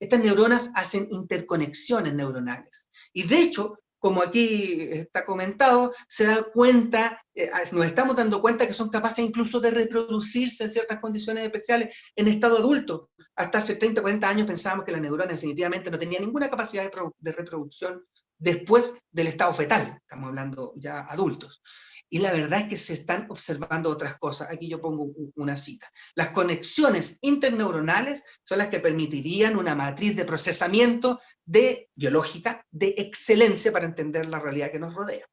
Estas neuronas hacen interconexiones neuronales. Y de hecho, como aquí está comentado, se da cuenta, nos estamos dando cuenta que son capaces incluso de reproducirse en ciertas condiciones especiales en estado adulto. Hasta hace 30 o 40 años pensábamos que la neurona definitivamente no tenía ninguna capacidad de reproducción después del estado fetal. Estamos hablando ya adultos. Y la verdad es que se están observando otras cosas. Aquí yo pongo una cita. Las conexiones interneuronales son las que permitirían una matriz de procesamiento biológica de excelencia para entender la realidad que nos rodea.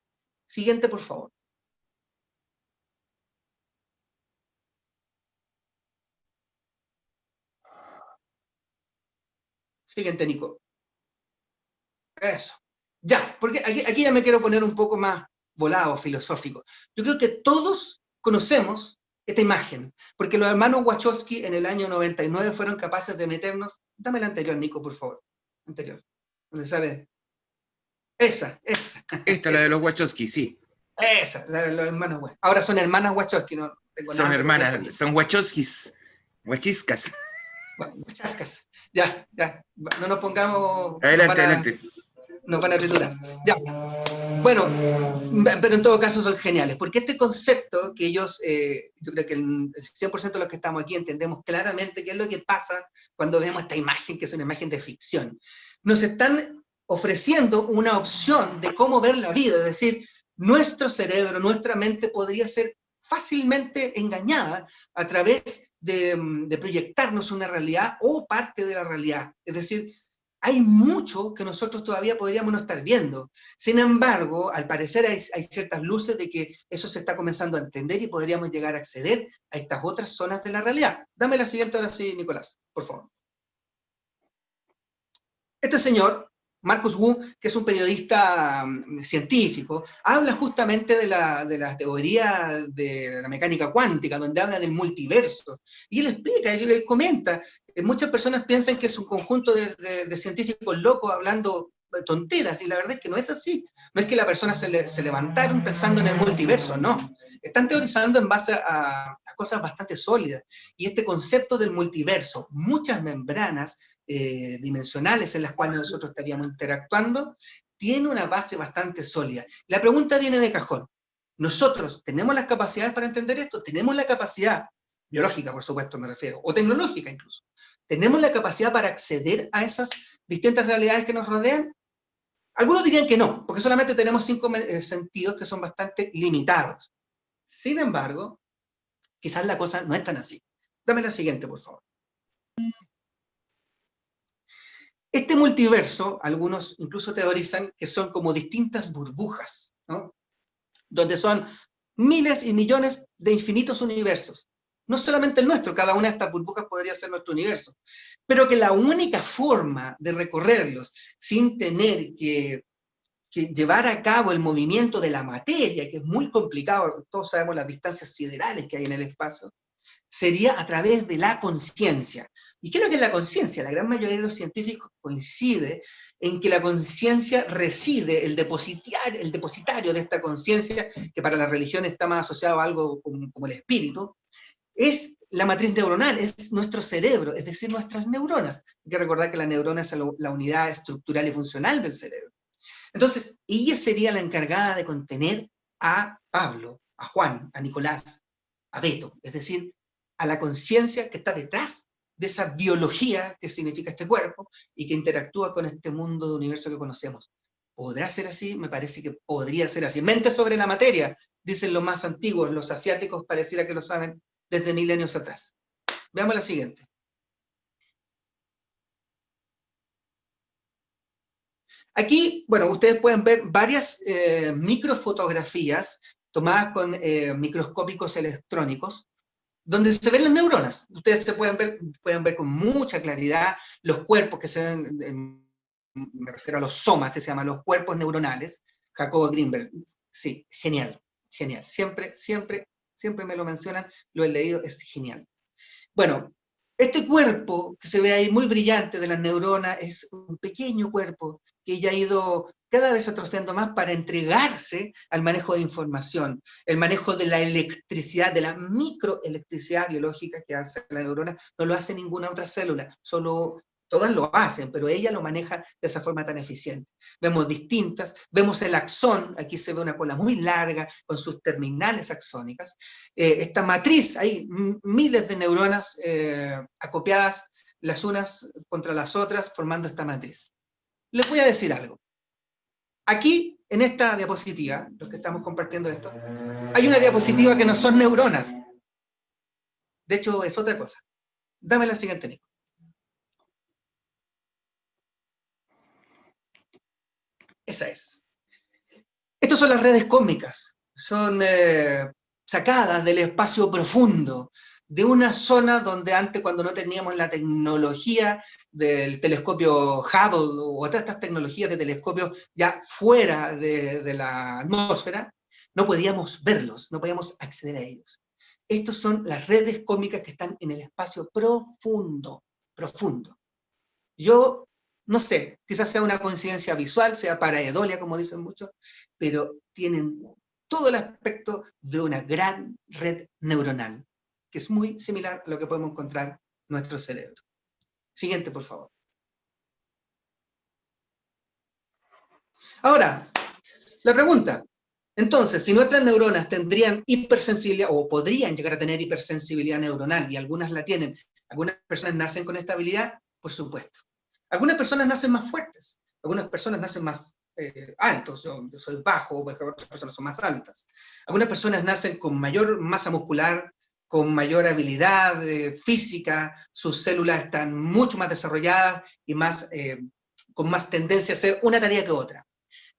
Siguiente, por favor. Siguiente, Nico. Eso. Ya, porque aquí ya me quiero poner un poco más volado, filosófico. Yo creo que todos conocemos esta imagen, porque los hermanos Wachowski en el año 99 fueron capaces de meternos, dame la anterior, Nico, por favor, anterior, donde sale, Esa. Esta es la de los Wachowski, sí. Esa, la de los hermanos Wachowski. Ahora son hermanas Wachowski, no tengo Son nada que ver con hermanas, ellas. son Wachowskis. Wachiscas. Wachascas. Ya. No nos pongamos, Adelante, adelante. nos van a triturar. Ya. Bueno, pero en todo caso son geniales, porque este concepto que ellos, yo creo que el 100% de los que estamos aquí entendemos claramente qué es lo que pasa cuando vemos esta imagen, que es una imagen de ficción. Nos están ofreciendo una opción de cómo ver la vida, es decir, nuestro cerebro, nuestra mente podría ser fácilmente engañada a través de proyectarnos una realidad o parte de la realidad. Es decir, hay mucho que nosotros todavía podríamos no estar viendo. Sin embargo, al parecer hay ciertas luces de que eso se está comenzando a entender y podríamos llegar a acceder a estas otras zonas de la realidad. Dame la siguiente ahora sí, Nicolás, por favor. Este señor, Marcus Wu, que es un periodista científico, habla justamente de la teoría de la mecánica cuántica, donde habla del multiverso. Y él explica, él comenta, muchas personas piensan que es un conjunto de científicos locos hablando tonteras, y la verdad es que no es así. No es que la persona se levantaron pensando en el multiverso, no. Están teorizando en base a cosas bastante sólidas. Y este concepto del multiverso, muchas membranas dimensionales en las cuales nosotros estaríamos interactuando, tiene una base bastante sólida. La pregunta viene de cajón. ¿Nosotros tenemos las capacidades para entender esto? ¿Tenemos la capacidad, biológica por supuesto me refiero, o tecnológica incluso? ¿Tenemos la capacidad para acceder a esas distintas realidades que nos rodean? Algunos dirían que no, porque solamente tenemos 5 sentidos que son bastante limitados. Sin embargo, quizás la cosa no es tan así. Dame la siguiente, por favor. Este multiverso, algunos incluso teorizan que son como distintas burbujas, ¿no? Donde son miles y millones de infinitos universos. No solamente el nuestro, cada una de estas burbujas podría ser nuestro universo, pero que la única forma de recorrerlos sin tener que llevar a cabo el movimiento de la materia, que es muy complicado, todos sabemos las distancias siderales que hay en el espacio, sería a través de la conciencia. ¿Y qué es lo que es la conciencia? La gran mayoría de los científicos coincide en que la conciencia reside, el depositario de esta conciencia, que para la religión está más asociado a algo como el espíritu, es la matriz neuronal, es nuestro cerebro, es decir, nuestras neuronas. Hay que recordar que la neurona es la unidad estructural y funcional del cerebro. Entonces, ella sería la encargada de contener a Pablo, a Juan, a Nicolás, a Beto, es decir, a la conciencia que está detrás de esa biología que significa este cuerpo y que interactúa con este mundo de universo que conocemos. ¿Podrá ser así? Me parece que podría ser así. Mente sobre la materia, dicen los más antiguos, los asiáticos pareciera que lo saben desde milenios atrás. Veamos la siguiente. Aquí, bueno, ustedes pueden ver varias microfotografías tomadas con microscópicos electrónicos, donde se ven las neuronas. Ustedes pueden ver con mucha claridad los cuerpos que se ven, me refiero a los somas, se llaman los cuerpos neuronales. Jacobo Greenberg, sí, genial, genial. Siempre me lo mencionan, lo he leído, es genial. Bueno, este cuerpo que se ve ahí muy brillante de las neuronas es un pequeño cuerpo que ya ha ido cada vez atrofiando más para entregarse al manejo de información, el manejo de la electricidad, de la microelectricidad biológica que hace la neurona, no lo hace ninguna otra célula, solo todas lo hacen, pero ella lo maneja de esa forma tan eficiente. Vemos distintas, vemos el axón, aquí se ve una cola muy larga con sus terminales axónicas. Esta matriz, hay miles de neuronas acopiadas las unas contra las otras formando esta matriz. Les voy a decir algo. Aquí, en esta diapositiva, los que estamos compartiendo esto, hay una diapositiva que no son neuronas. De hecho, es otra cosa. Dame la siguiente, Nico. Esa es. Estas son las redes cósmicas. Son sacadas del espacio profundo, de una zona donde antes, cuando no teníamos la tecnología del telescopio Hubble o otras estas tecnologías de telescopios ya fuera de la atmósfera, no podíamos verlos, no podíamos acceder a ellos. Estas son las redes cósmicas que están en el espacio profundo, profundo. Yo No sé, quizás sea una coincidencia visual, sea paraedolia, como dicen muchos, pero tienen todo el aspecto de una gran red neuronal, que es muy similar a lo que podemos encontrar en nuestro cerebro. Siguiente, por favor. Ahora, la pregunta. Entonces, si nuestras neuronas tendrían hipersensibilidad, o podrían llegar a tener hipersensibilidad neuronal, y algunas la tienen, algunas personas nacen con esta habilidad, por supuesto. Algunas personas nacen más fuertes, algunas personas nacen más altos, yo soy bajo, porque otras personas son más altas. Algunas personas nacen con mayor masa muscular, con mayor habilidad física, sus células están mucho más desarrolladas y más, con más tendencia a hacer una tarea que otra.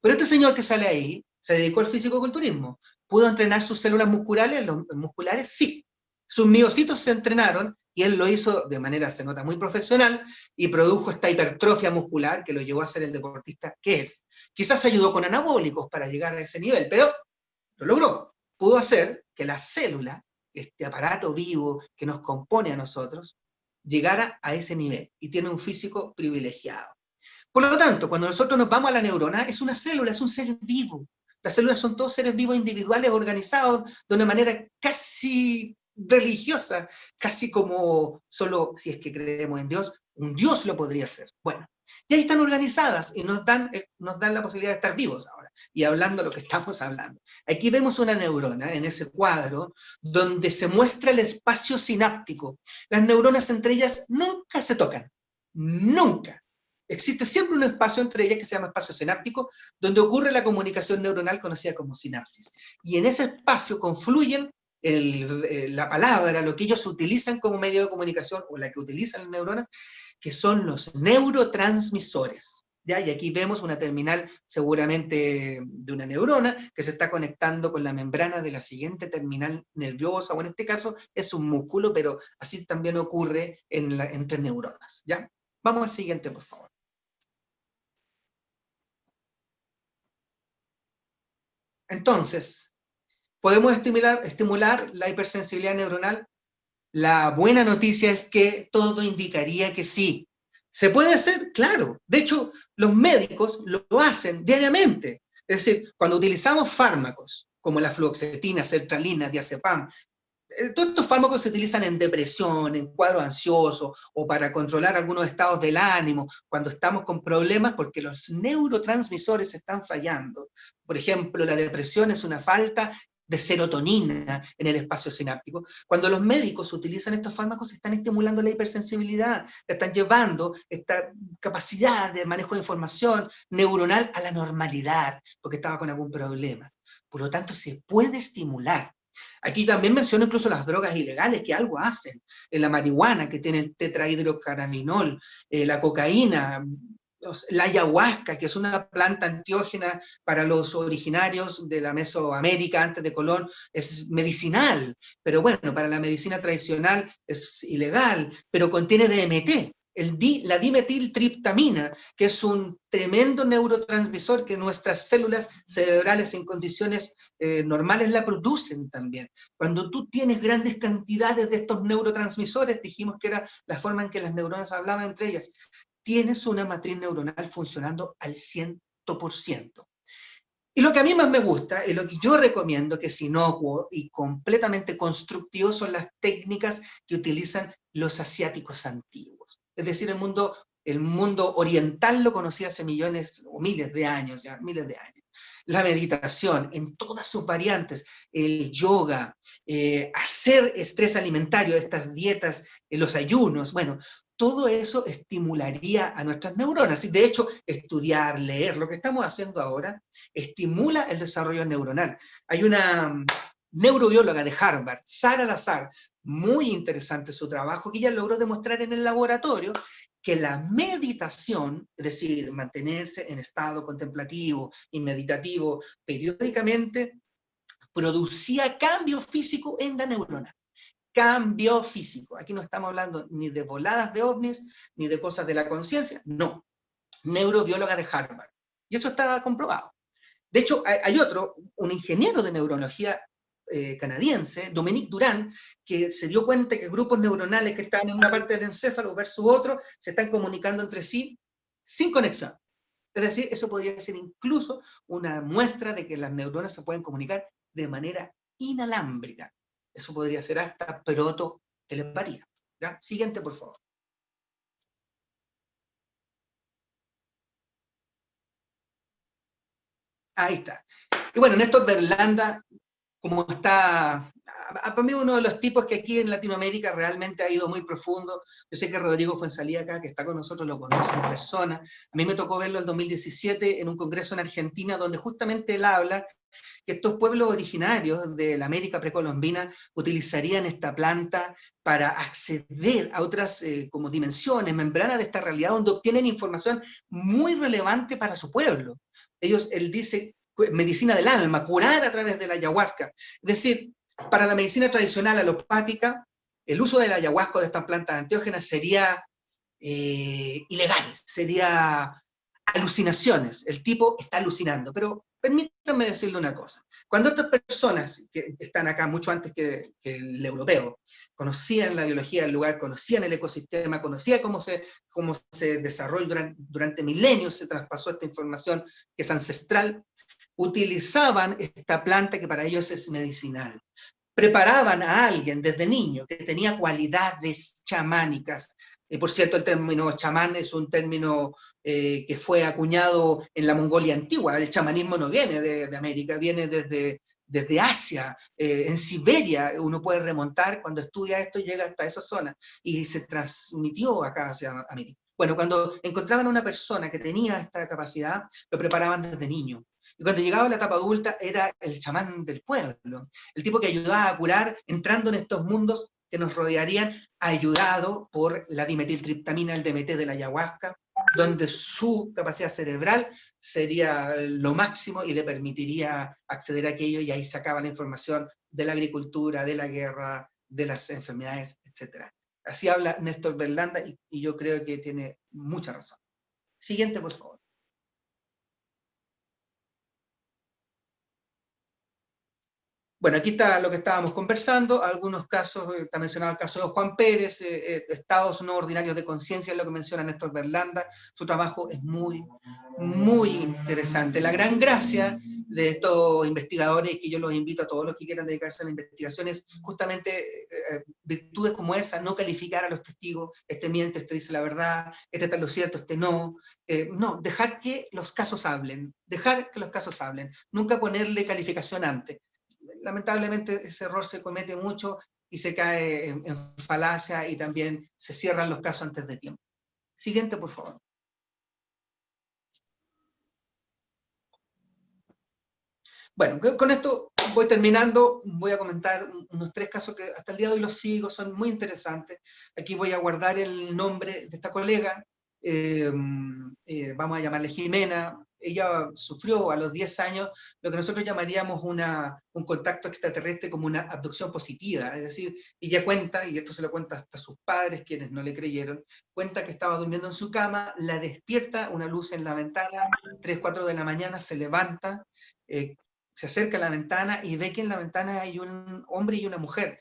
Pero este señor que sale ahí se dedicó al fisicoculturismo. ¿Pudo entrenar sus células musculares? Los musculares sí. Sus miocitos se entrenaron y él lo hizo de manera, se nota, muy profesional y produjo esta hipertrofia muscular que lo llevó a ser el deportista que es. Quizás se ayudó con anabólicos para llegar a ese nivel, pero lo logró. Pudo hacer que la célula, este aparato vivo que nos compone a nosotros, llegara a ese nivel y tiene un físico privilegiado. Por lo tanto, cuando nosotros nos vamos a la neurona, es una célula, es un ser vivo. Las células son todos seres vivos individuales organizados de una manera casi religiosa, casi como solo, si es que creemos en Dios, un Dios lo podría hacer. Bueno, y ahí están organizadas y nos dan la posibilidad de estar vivos ahora. Y hablando lo que estamos hablando. Aquí vemos una neurona en ese cuadro donde se muestra el espacio sináptico. Las neuronas entre ellas nunca se tocan. Nunca. Existe siempre un espacio entre ellas que se llama espacio sináptico, donde ocurre la comunicación neuronal conocida como sinapsis. Y en ese espacio confluyen la palabra, lo que ellos utilizan como medio de comunicación, o la que utilizan las neuronas, que son los neurotransmisores. ¿Ya? Y aquí vemos una terminal seguramente de una neurona que se está conectando con la membrana de la siguiente terminal nerviosa, o en este caso es un músculo, pero así también ocurre entre neuronas. ¿Ya? Vamos al siguiente, por favor. Entonces, ¿podemos estimular la hipersensibilidad neuronal? La buena noticia es que todo indicaría que sí. ¿Se puede hacer? Claro. De hecho, los médicos lo hacen diariamente. Es decir, cuando utilizamos fármacos como la fluoxetina, sertralina, diazepam, todos estos fármacos se utilizan en depresión, en cuadro ansioso, o para controlar algunos estados del ánimo, cuando estamos con problemas porque los neurotransmisores están fallando. Por ejemplo, la depresión es una falta de serotonina en el espacio sináptico. Cuando los médicos utilizan estos fármacos, están estimulando la hipersensibilidad, están llevando esta capacidad de manejo de información neuronal a la normalidad, porque estaba con algún problema. Por lo tanto, se puede estimular. Aquí también menciono incluso las drogas ilegales que algo hacen. La marihuana, que tiene el tetrahidrocannabinol, la cocaína, la ayahuasca, que es una planta antiógena para los originarios de la Mesoamérica antes de Colón, es medicinal, pero bueno, para la medicina tradicional es ilegal, pero contiene DMT. La dimetiltriptamina, que es un tremendo neurotransmisor que nuestras células cerebrales en condiciones normales la producen también. Cuando tú tienes grandes cantidades de estos neurotransmisores, dijimos que era la forma en que las neuronas hablaban entre ellas, tienes una matriz neuronal funcionando al 100%. Y lo que a mí más me gusta, y lo que yo recomiendo, que es inocuo y completamente constructivo, son las técnicas que utilizan los asiáticos antiguos. Es decir, el mundo oriental lo conocía hace millones o miles de años, ya, miles de años. La meditación en todas sus variantes, el yoga, hacer estrés alimentario, estas dietas, los ayunos, bueno, todo eso estimularía a nuestras neuronas. Y de hecho, estudiar, leer, lo que estamos haciendo ahora, estimula el desarrollo neuronal. Hay una neurobióloga de Harvard, Sara Lazar, muy interesante su trabajo, que ella logró demostrar en el laboratorio que la meditación, es decir, mantenerse en estado contemplativo y meditativo periódicamente, producía cambio físico en la neurona. Cambio físico. Aquí no estamos hablando ni de voladas de ovnis, ni de cosas de la conciencia, no. Neurobióloga de Harvard. Y eso está comprobado. De hecho, hay otro, un ingeniero de neurología canadiense, Dominique Durán, que se dio cuenta que grupos neuronales que están en una parte del encéfalo versus otro, se están comunicando entre sí sin conexión. Es decir, eso podría ser incluso una muestra de que las neuronas se pueden comunicar de manera inalámbrica. Eso podría ser hasta prototelepatía. ¿Ya? Siguiente, por favor. Ahí está. Y bueno, Néstor Berlanda, como está, para mí uno de los tipos que aquí en Latinoamérica realmente ha ido muy profundo. Yo sé que Rodrigo Fuenzalía acá, que está con nosotros, lo conoce en persona. A mí me tocó verlo en 2017 en un congreso en Argentina, donde justamente él habla que estos pueblos originarios de la América precolombina utilizarían esta planta para acceder a otras como dimensiones, membranas de esta realidad, donde obtienen información muy relevante para su pueblo. Él dice, medicina del alma, curar a través de la ayahuasca. Es decir, para la medicina tradicional alopática, el uso de la ayahuasca, de estas plantas enteógenas, sería ilegal, sería alucinaciones. El tipo está alucinando. Pero permítanme decirle una cosa. Cuando estas personas que están acá mucho antes que el europeo, conocían la biología del lugar, conocían el ecosistema, conocían cómo se desarrolló durante milenios, se traspasó esta información que es ancestral, utilizaban esta planta que para ellos es medicinal. Preparaban a alguien desde niño que tenía cualidades chamánicas. Por cierto, el término chamán es un término que fue acuñado en la Mongolia antigua. El chamanismo no viene de América, viene desde Asia. En Siberia uno puede remontar, cuando estudia esto llega hasta esa zona, y se transmitió acá hacia América. Bueno, cuando encontraban a una persona que tenía esta capacidad, lo preparaban desde niño. Y cuando llegaba a la etapa adulta era el chamán del pueblo, el tipo que ayudaba a curar entrando en estos mundos que nos rodearían, ayudado por la dimetiltriptamina, el DMT de la ayahuasca, donde su capacidad cerebral sería lo máximo y le permitiría acceder a aquello, y ahí sacaba la información de la agricultura, de la guerra, de las enfermedades, etc. Así habla Néstor Berlanda y yo creo que tiene mucha razón. Siguiente, por favor. Bueno, aquí está lo que estábamos conversando, algunos casos, está mencionado el caso de Juan Pérez, estados no ordinarios de conciencia, es lo que menciona Néstor Berlanda. Su trabajo es muy, muy interesante. La gran gracia de estos investigadores, que yo los invito a todos los que quieran dedicarse a la investigación, es justamente virtudes como esa, no calificar a los testigos, este miente, este dice la verdad, este está en lo cierto, este no. No, dejar que los casos hablen, nunca ponerle calificación antes. Lamentablemente ese error se comete mucho y se cae en falacia, y también se cierran los casos antes de tiempo. Siguiente, por favor. Bueno, con esto voy terminando. Voy a comentar unos 3 casos que hasta el día de hoy los sigo, son muy interesantes. Aquí voy a guardar el nombre de esta colega, vamos a llamarle Jimena. Ella sufrió a los 10 años lo que nosotros llamaríamos un contacto extraterrestre, como una abducción positiva. Es decir, ella cuenta, y esto se lo cuenta hasta a sus padres, quienes no le creyeron, cuenta que estaba durmiendo en su cama, la despierta una luz en la ventana, 3, 4 de la mañana, se levanta, se acerca a la ventana y ve que en la ventana hay un hombre y una mujer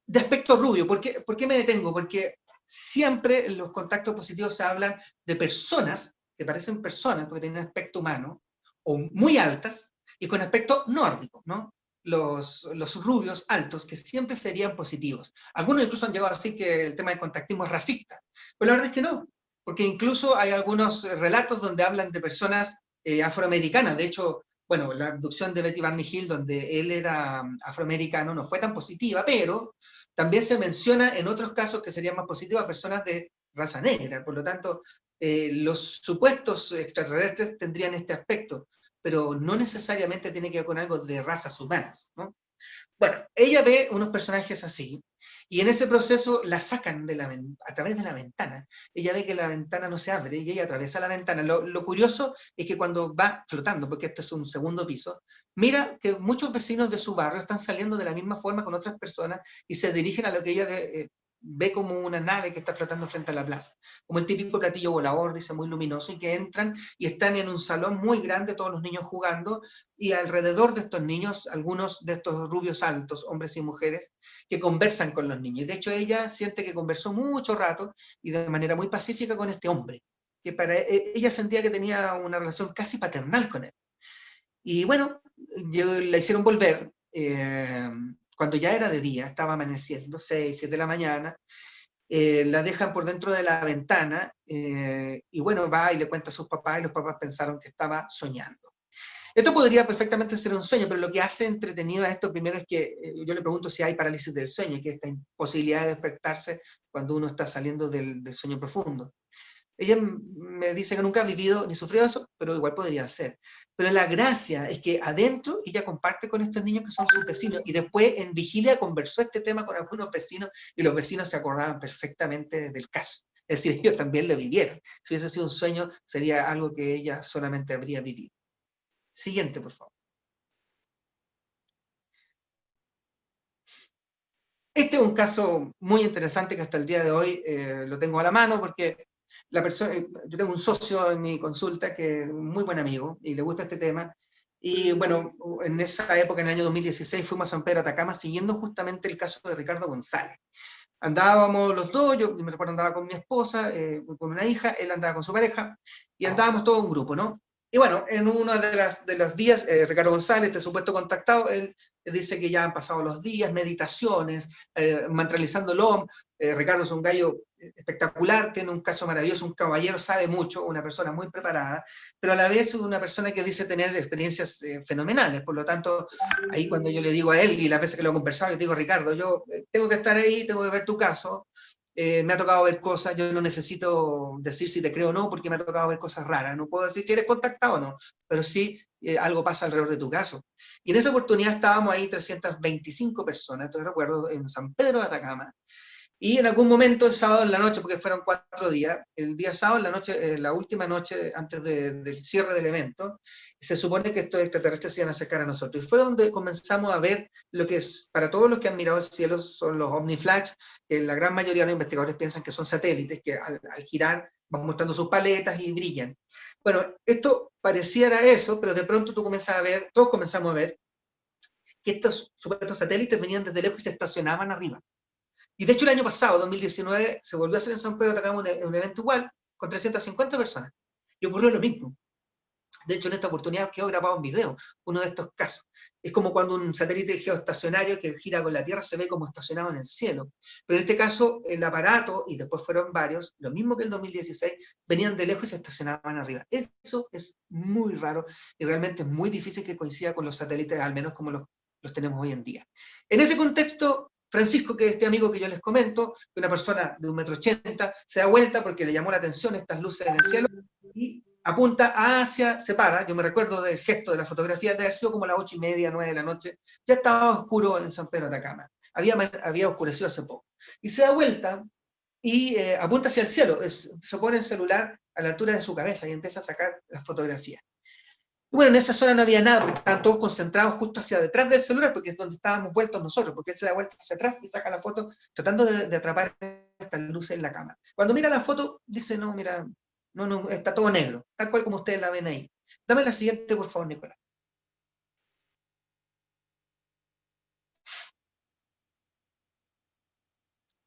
de aspecto rubio. ¿Por qué me detengo? Porque siempre en los contactos positivos se hablan de personas que parecen personas porque tienen aspecto humano, o muy altas, y con aspecto nórdico, ¿no? Los rubios altos, que siempre serían positivos. Algunos incluso han llegado a decir que el tema del contactismo es racista, pero la verdad es que no, porque incluso hay algunos relatos donde hablan de personas afroamericanas. De hecho, bueno, la abducción de Betty Barney Hill, donde él era afroamericano, no fue tan positiva, pero también se menciona en otros casos que serían más positivas personas de raza negra. Por lo tanto, los supuestos extraterrestres tendrían este aspecto, pero no necesariamente tiene que ver con algo de razas humanas, ¿no? Bueno, ella ve unos personajes así, y en ese proceso la sacan a través de la ventana. Ella ve que la ventana no se abre, y ella atraviesa la ventana. Lo curioso es que cuando va flotando, porque esto es un segundo piso, mira que muchos vecinos de su barrio están saliendo de la misma forma con otras personas, y se dirigen a lo que ella ve como una nave que está flotando frente a la plaza, como el típico platillo volador, dice, muy luminoso, y que entran y están en un salón muy grande, todos los niños jugando, y alrededor de estos niños, algunos de estos rubios altos, hombres y mujeres, que conversan con los niños. De hecho, ella siente que conversó mucho rato y de manera muy pacífica con este hombre. que ella sentía que tenía una relación casi paternal con él. Y bueno, la hicieron volver, cuando ya era de día, estaba amaneciendo, 6, 7 de la mañana, la dejan por dentro de la ventana, y bueno, va y le cuenta a sus papás, y los papás pensaron que estaba soñando. Esto podría perfectamente ser un sueño, pero lo que hace entretenido a esto primero es que yo le pregunto si hay parálisis del sueño, que es esta imposibilidad de despertarse cuando uno está saliendo del sueño profundo. Ella me dice que nunca ha vivido ni sufrido eso, pero igual podría ser. Pero la gracia es que adentro ella comparte con estos niños que son sus vecinos, y después en vigilia conversó este tema con algunos vecinos, y los vecinos se acordaban perfectamente del caso. Es decir, ellos también lo vivieron. Si hubiese sido un sueño, sería algo que ella solamente habría vivido. Siguiente, por favor. Este es un caso muy interesante que hasta el día de hoy lo tengo a la mano, porque yo tengo un socio en mi consulta que es un muy buen amigo y le gusta este tema. Y bueno, en esa época, en el año 2016, fuimos a San Pedro Atacama siguiendo justamente el caso de Ricardo González. Andábamos los dos, yo me recuerdo andaba con mi esposa, con una hija, él andaba con su pareja, y andábamos todo un grupo, ¿no? Y bueno, en uno de los días, Ricardo González, este supuesto contactado, él dice que ya han pasado los días, meditaciones, mantralizando el OM. Ricardo es un gallo espectacular, tiene un caso maravilloso, un caballero, sabe mucho, una persona muy preparada, pero a la vez una persona que dice tener experiencias fenomenales. Por lo tanto, ahí cuando yo le digo a él, y las veces que lo he conversado, yo digo, Ricardo, yo tengo que estar ahí, tengo que ver tu caso. Me ha tocado ver cosas, yo no necesito decir si te creo o no, porque me ha tocado ver cosas raras. No puedo decir si eres contactado o no, pero sí algo pasa alrededor de tu caso. Y en esa oportunidad estábamos ahí 325 personas, entonces recuerdo, en San Pedro de Atacama. Y en algún momento, el sábado en la noche, porque fueron 4 días, el día sábado en la noche, la última noche antes del cierre del evento, se supone que estos extraterrestres se iban a acercar a nosotros. Y fue donde comenzamos a ver lo que es, para todos los que han mirado el cielo, son los OmniFlash, que la gran mayoría de los investigadores piensan que son satélites, que al girar van mostrando sus paletas y brillan. Bueno, esto pareciera eso, pero de pronto tú comienzas a ver, todos comenzamos a ver, que estos supuestos satélites venían desde lejos y se estacionaban arriba. Y de hecho el año pasado, 2019, se volvió a hacer en San Pedro de Atacama un evento igual, con 350 personas. Y ocurrió lo mismo. De hecho, en esta oportunidad quedó grabado un video, uno de estos casos. Es como cuando un satélite geoestacionario que gira con la Tierra se ve como estacionado en el cielo. Pero en este caso, el aparato, y después fueron varios, lo mismo que el 2016, venían de lejos y se estacionaban arriba. Eso es muy raro y realmente es muy difícil que coincida con los satélites, al menos como los tenemos hoy en día. En ese contexto, Francisco, que es este amigo que yo les comento, una persona de 1,80 m, se da vuelta porque le llamó la atención estas luces en el cielo y apunta hacia, se para. Yo me recuerdo del gesto de la fotografía, de haber sido como las 8:30, 9 de la noche, ya estaba oscuro en San Pedro de Atacama, había oscurecido hace poco, y se da vuelta y apunta hacia el cielo, se pone el celular a la altura de su cabeza y empieza a sacar las fotografías. Y bueno, en esa zona no había nada, porque estaban todos concentrados justo hacia detrás del celular, porque es donde estábamos vueltos nosotros, porque él se da vuelta hacia atrás y saca la foto, tratando de atrapar estas luces en la cámara. Cuando mira la foto, dice, no, mira, no, está todo negro, tal cual como ustedes la ven ahí. Dame la siguiente, por favor, Nicolás.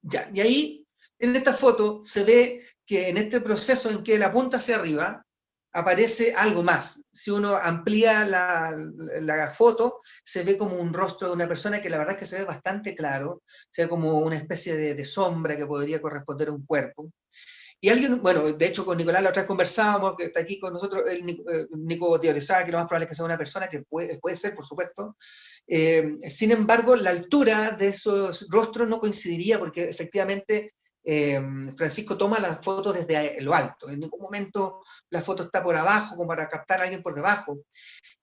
Ya, y ahí, en esta foto, se ve que en este proceso en que él apunta hacia arriba, aparece algo más. Si uno amplía la foto, se ve como un rostro de una persona que la verdad es que se ve bastante claro, se ve como una especie de sombra que podría corresponder a un cuerpo. Y alguien, bueno, de hecho con Nicolás la otra vez conversábamos, que está aquí con nosotros, Nico teorizaba que lo más probable es que sea una persona, que puede ser, por supuesto. Sin embargo, la altura de esos rostros no coincidiría, porque efectivamente Francisco toma la foto desde lo alto. En ningún momento la foto está por abajo, como para captar a alguien por debajo.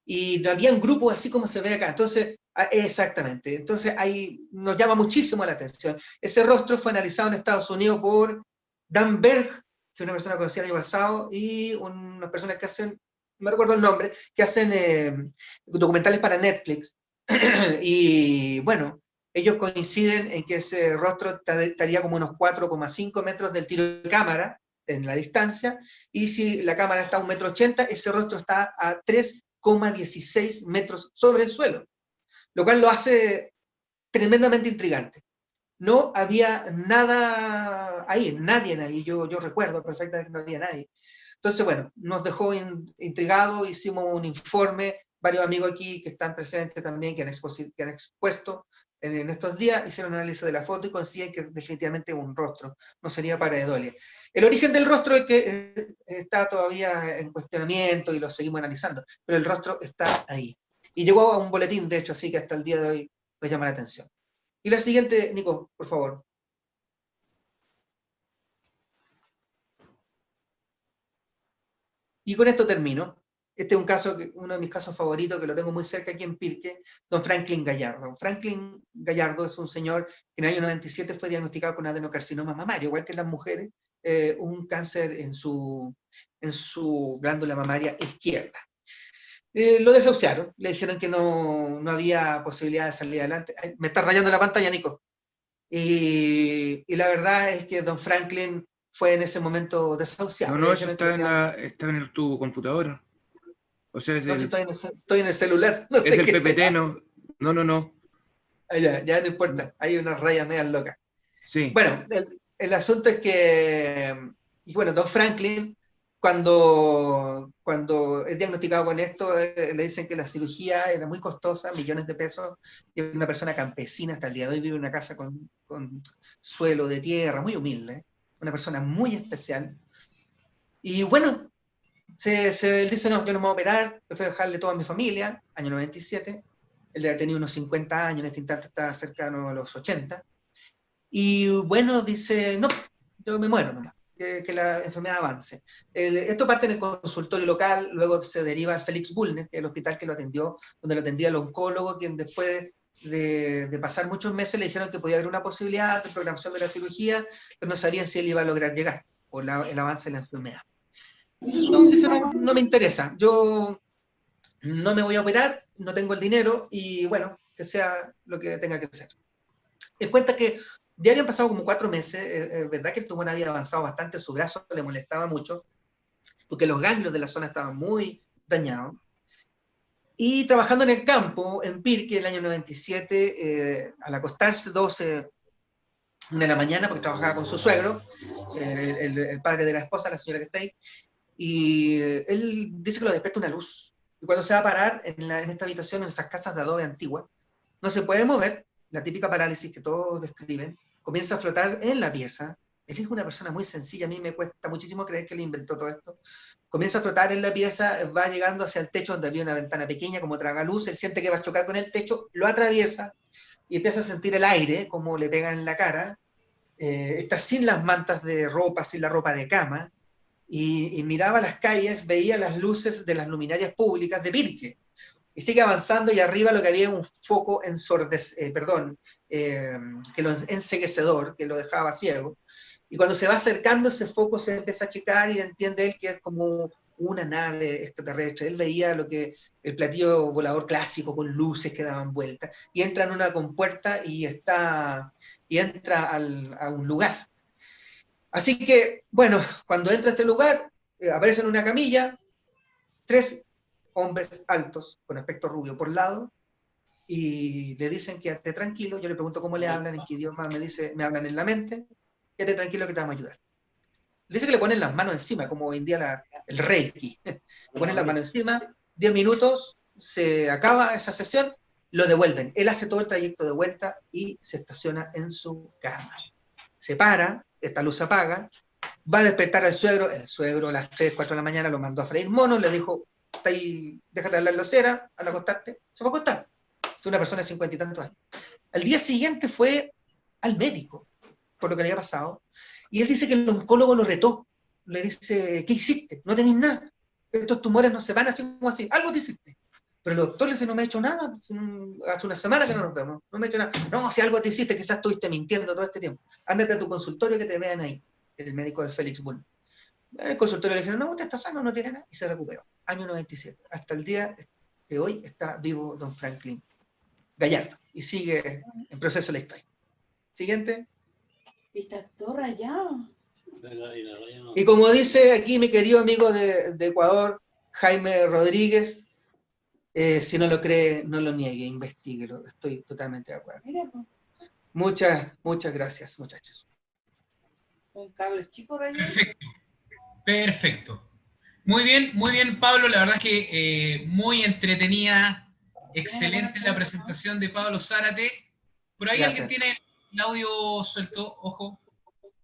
Y no había un grupo así como se ve acá. Entonces, exactamente. Entonces, ahí nos llama muchísimo la atención. Ese rostro fue analizado en Estados Unidos por Dan Berg, que es una persona conocida el año pasado, y unas personas que hacen, no recuerdo el nombre, que hacen documentales para Netflix. Y bueno, ellos coinciden en que ese rostro estaría como unos 4,5 metros del tiro de cámara en la distancia, y si la cámara está a 1,80 m, ese rostro está a 3,16 metros sobre el suelo, lo cual lo hace tremendamente intrigante. No había nada ahí, nadie ahí, yo recuerdo perfectamente que no había nadie. Entonces, bueno, nos dejó intrigados, hicimos un informe, varios amigos aquí que están presentes también, que han expuesto en estos días, hicieron un análisis de la foto y consiguen que definitivamente es un rostro, no sería pareidolia. El origen del rostro es que está todavía en cuestionamiento y lo seguimos analizando, pero el rostro está ahí. Y llegó a un boletín, de hecho, así que hasta el día de hoy les llama la atención. Y la siguiente, Nico, por favor. Y con esto termino. Este es un caso, uno de mis casos favoritos, que lo tengo muy cerca aquí en Pirque, don Franklin Gallardo. Don Franklin Gallardo es un señor que en el año 97 fue diagnosticado con adenocarcinoma mamario, igual que en las mujeres, un cáncer en su glándula mamaria izquierda. Lo desahuciaron, le dijeron que no había posibilidad de salir adelante. Ay, me está rayando la pantalla, Nico. Y la verdad es que don Franklin fue en ese momento desahuciado. No, eso está en tu computadora. O sea, No, si estoy en el celular, no sé es del qué PPT, será. no. Ah, ya no importa, hay unas rayas medias locas. Sí. Bueno, el asunto es que, y bueno, don Franklin, cuando es diagnosticado con esto, le dicen que la cirugía era muy costosa, millones de pesos, y es una persona campesina, hasta el día de hoy vive en una casa con suelo de tierra, muy humilde, una persona muy especial. Y bueno, él dice, no, yo no me voy a operar, prefiero dejarle todo a mi familia, año 97, él debe haber tenido unos 50 años, en este instante está cercano a los 80, y bueno, dice, no, yo me muero nomás, que la enfermedad avance. Esto parte en el consultorio local, luego se deriva al Félix Bulnes, que es el hospital que lo atendió, donde lo atendía el oncólogo, quien después de pasar muchos meses le dijeron que podía haber una posibilidad de programación de la cirugía, pero no sabían si él iba a lograr llegar por el avance de la enfermedad. No, dice, no me interesa, yo no me voy a operar, no tengo el dinero y bueno, que sea lo que tenga que ser. Él cuenta que ya habían pasado como 4 meses, es verdad que el tumor había avanzado bastante, su brazo le molestaba mucho, porque los ganglios de la zona estaban muy dañados. Y trabajando en el campo, en Pirque, el año 97, al acostarse 12, 1 de la mañana, porque trabajaba con su suegro, el padre de la esposa, la señora que está ahí, y él dice que lo despierta una luz. Y cuando se va a parar en esta habitación, en esas casas de adobe antiguas, no se puede mover, la típica parálisis que todos describen, comienza a flotar en la pieza. Él es una persona muy sencilla, a mí me cuesta muchísimo creer que él inventó todo esto. Comienza a flotar en la pieza, va llegando hacia el techo donde había una ventana pequeña como tragaluz, él siente que va a chocar con el techo, lo atraviesa y empieza a sentir el aire como le pega en la cara. Está sin las mantas de ropa, sin la ropa de cama, y miraba las calles, veía las luces de las luminarias públicas de Pirque, y sigue avanzando y arriba lo que había un foco que lo enceguecedor, que lo dejaba ciego, y cuando se va acercando ese foco se empieza a achicar y entiende él que es como una nave extraterrestre. Él veía el platillo volador clásico con luces que daban vueltas, y entra en una compuerta y entra a un lugar. Así que, bueno, cuando entra a este lugar, aparece en una camilla 3 hombres altos, con aspecto rubio por lado, y le dicen quédate tranquilo. Yo le pregunto cómo le hablan, en qué idioma, me hablan en la mente, quédate tranquilo que te vamos a ayudar. Le dice que le ponen las manos encima, como hoy en día el Reiki. Le ponen las manos encima, 10 minutos, se acaba esa sesión, lo devuelven. Él hace todo el trayecto de vuelta y se estaciona en su cama. Se para, esta luz se apaga, va a despertar al suegro, el suegro a las 3, 4 de la mañana lo mandó a freír monos, le dijo, está ahí, déjate hablar locera, anda a acostarte, se fue a acostar. Es una persona de 50 y tantos años. Al día siguiente fue al médico, por lo que le había pasado, y él dice que el oncólogo lo retó, le dice, ¿qué hiciste? No tenés nada, estos tumores no se van así como así, algo te hiciste. Pero el doctor le dice, no me ha hecho nada, hace una semana que no nos vemos, no me ha hecho nada. No, si algo te hiciste, quizás estuviste mintiendo todo este tiempo. Ándate a tu consultorio que te vean ahí, el médico del Félix Bulnes. En el consultorio le dijeron, no, usted está sano, no tiene nada, y se recuperó. Año 97. Hasta el día de hoy está vivo don Franklin Gallardo, y sigue en proceso la historia. Siguiente. Y está todo rayado. Y como dice aquí mi querido amigo de Ecuador, Jaime Rodríguez, si no lo cree, no lo niegue, investíguelo. Estoy totalmente de acuerdo. Muchas gracias, muchachos. Un cable chico rayado. Perfecto. Perfecto. Muy bien, Pablo. La verdad es que muy entretenida, excelente la presentación de Pablo Zárate. Por ahí alguien Gracias. tiene el audio suelto, ojo,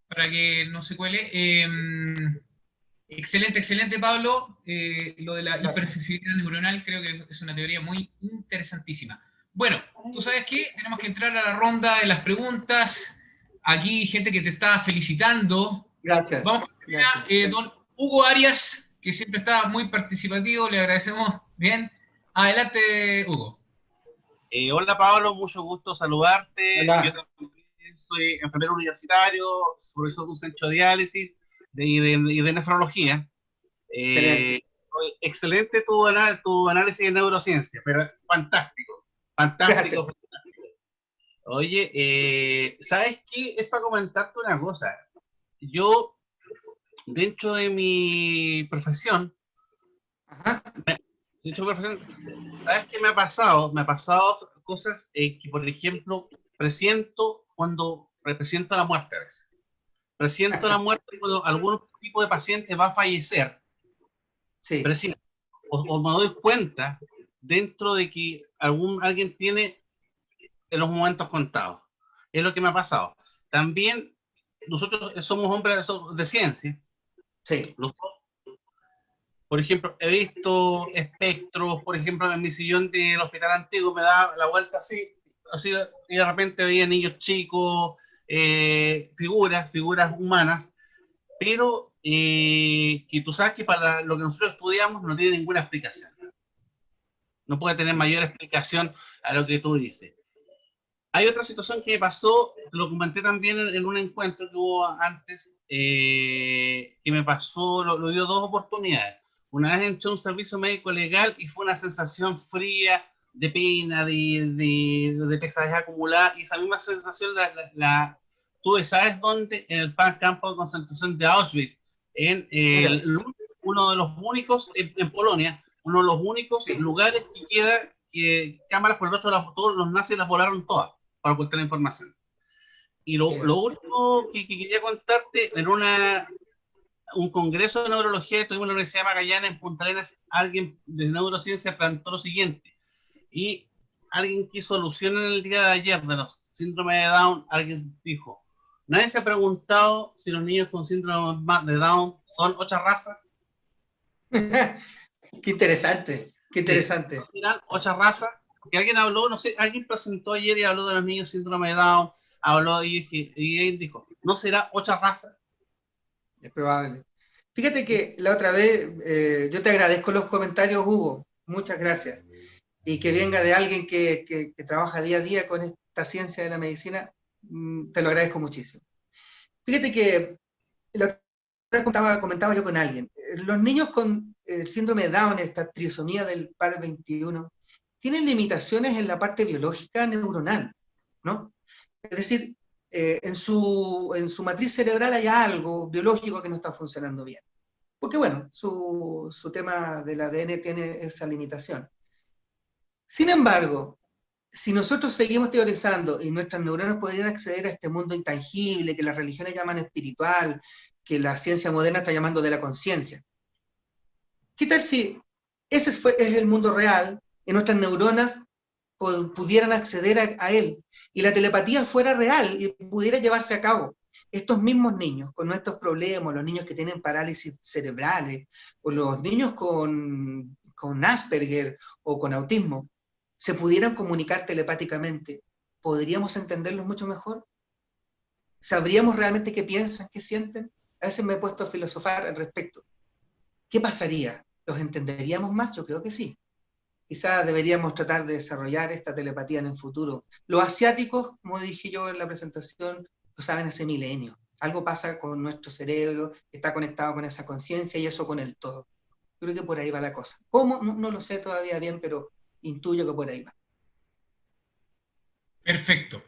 para que no se cuele. Excelente, Pablo. Lo de la Gracias. hipersensibilidad neuronal creo que es una teoría muy interesantísima. Bueno, ¿tú sabes qué? Tenemos que entrar a la ronda de las preguntas. Aquí gente que te está felicitando. Gracias. Vamos con la primera, don Hugo Arias, que siempre está muy participativo, le agradecemos. Bien. Adelante, Hugo. Hola Pablo, mucho gusto saludarte. Hola. Yo también soy enfermero universitario, profesor de un centro de diálisis y de nefrología. Excelente. Excelente tu análisis de neurociencia, pero fantástico, fantástico. Gracias. Oye, ¿sabes qué? Es para comentarte una cosa. Yo, dentro de mi profesión, Ajá. ¿sabes qué me ha pasado? Me ha pasado cosas que, por ejemplo, presiento cuando represento la muerte a veces. Presiento la muerte cuando algún tipo de paciente va a fallecer. Sí. Presiento. O me doy cuenta dentro de que alguien tiene en los momentos contados. Es lo que me ha pasado. También nosotros somos hombres de ciencia. Sí. Los dos. Por ejemplo, he visto espectros, por ejemplo, en mi sillón del hospital antiguo me da la vuelta así, y de repente veía niños chicos, figuras humanas, pero que tú sabes que para lo que nosotros estudiamos no tiene ninguna explicación. No puede tener mayor explicación a lo que tú dices. Hay otra situación que me pasó, lo comenté también en un encuentro que hubo antes, que me pasó, lo dio dos oportunidades. Una vez entré a un servicio médico legal y fue una sensación fría, de pena, de pesadez acumulada, y esa misma sensación la tuve, ¿sabes dónde? En el campo de concentración de Auschwitz, uno de los únicos, en Polonia, uno de los únicos Sí. lugares que queda, que cámaras por el otro lado, todos los nazis las volaron todas para ocultar la información. Y lo último que quería contarte, en un congreso de neurología que tuvimos en la Universidad de Magallanes en Punta Arenas, alguien de neurociencia planteó lo siguiente, y alguien que solucionó en el día de ayer de los síndromes de Down, alguien dijo, ¿nadie se ha preguntado si los niños con síndrome de Down son otra raza? Qué interesante, qué interesante. ¿Serán otra raza? Porque alguien habló, no sé, alguien presentó ayer y habló de los niños síndrome de Down, habló y él dijo, ¿no será otra raza? Es probable. Fíjate que la otra vez, yo te agradezco los comentarios, Hugo. Muchas gracias. Y que venga de alguien que trabaja día a día con esta ciencia de la medicina, te lo agradezco muchísimo. Fíjate que la otra vez comentaba yo con alguien. Los niños con el síndrome de Down, esta trisomía del par 21, tienen limitaciones en la parte biológica neuronal, ¿no? Es decir, en su matriz cerebral hay algo biológico que no está funcionando bien. Porque bueno, su tema del ADN tiene esa limitación. Sin embargo, si nosotros seguimos teorizando y nuestras neuronas podrían acceder a este mundo intangible que las religiones llaman espiritual, que la ciencia moderna está llamando de la conciencia, ¿qué tal si ese es el mundo real y nuestras neuronas pudieran acceder a él y la telepatía fuera real y pudiera llevarse a cabo? Estos mismos niños con nuestros problemas, los niños que tienen parálisis cerebrales, o los niños con Asperger o con autismo, se pudieran comunicar telepáticamente, ¿podríamos entenderlos mucho mejor? ¿Sabríamos realmente qué piensan, qué sienten? A veces me he puesto a filosofar al respecto. ¿Qué pasaría? ¿Los entenderíamos más? Yo creo que sí. Quizás deberíamos tratar de desarrollar esta telepatía en el futuro. Los asiáticos, como dije yo en la presentación, lo saben hace milenios. Algo pasa con nuestro cerebro, está conectado con esa conciencia y eso con el todo. Yo creo que por ahí va la cosa. ¿Cómo? No lo sé todavía bien, pero intuyo que por ahí va. Perfecto.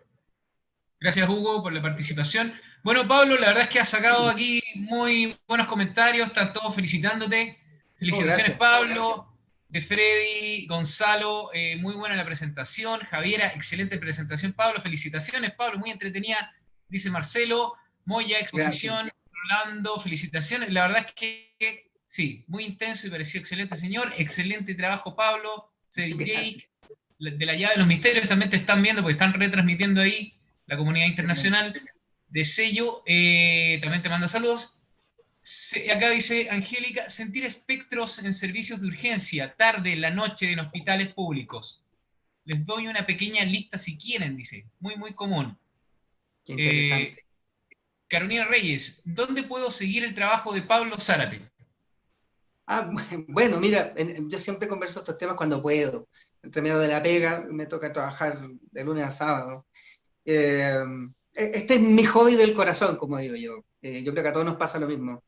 Gracias, Hugo, por la participación. Bueno, Pablo, la verdad es que has sacado aquí muy buenos comentarios, están todos felicitándote. Felicitaciones, Pablo, de Freddy, Gonzalo, muy buena la presentación. Javiera, excelente presentación, Pablo. Felicitaciones, Pablo, muy entretenida, dice Marcelo. Moya, exposición. Gracias. Rolando, felicitaciones. La verdad es que Sí, muy intenso y pareció excelente, señor. Excelente trabajo, Pablo. Jake, de la llave de los misterios, también te están viendo porque están retransmitiendo ahí la comunidad internacional de Sello. También te manda saludos. Acá dice Angélica, sentir espectros en servicios de urgencia, tarde, en la noche, en hospitales públicos. Les doy una pequeña lista si quieren, dice. Muy, muy común. Qué interesante. Carolina Reyes, ¿dónde puedo seguir el trabajo de Pablo Zárate? Bueno, mira, yo siempre converso estos temas cuando puedo. Entre medio de la pega, me toca trabajar de lunes a sábado. Este es mi hobby del corazón, como digo yo. Yo creo que a todos nos pasa lo mismo.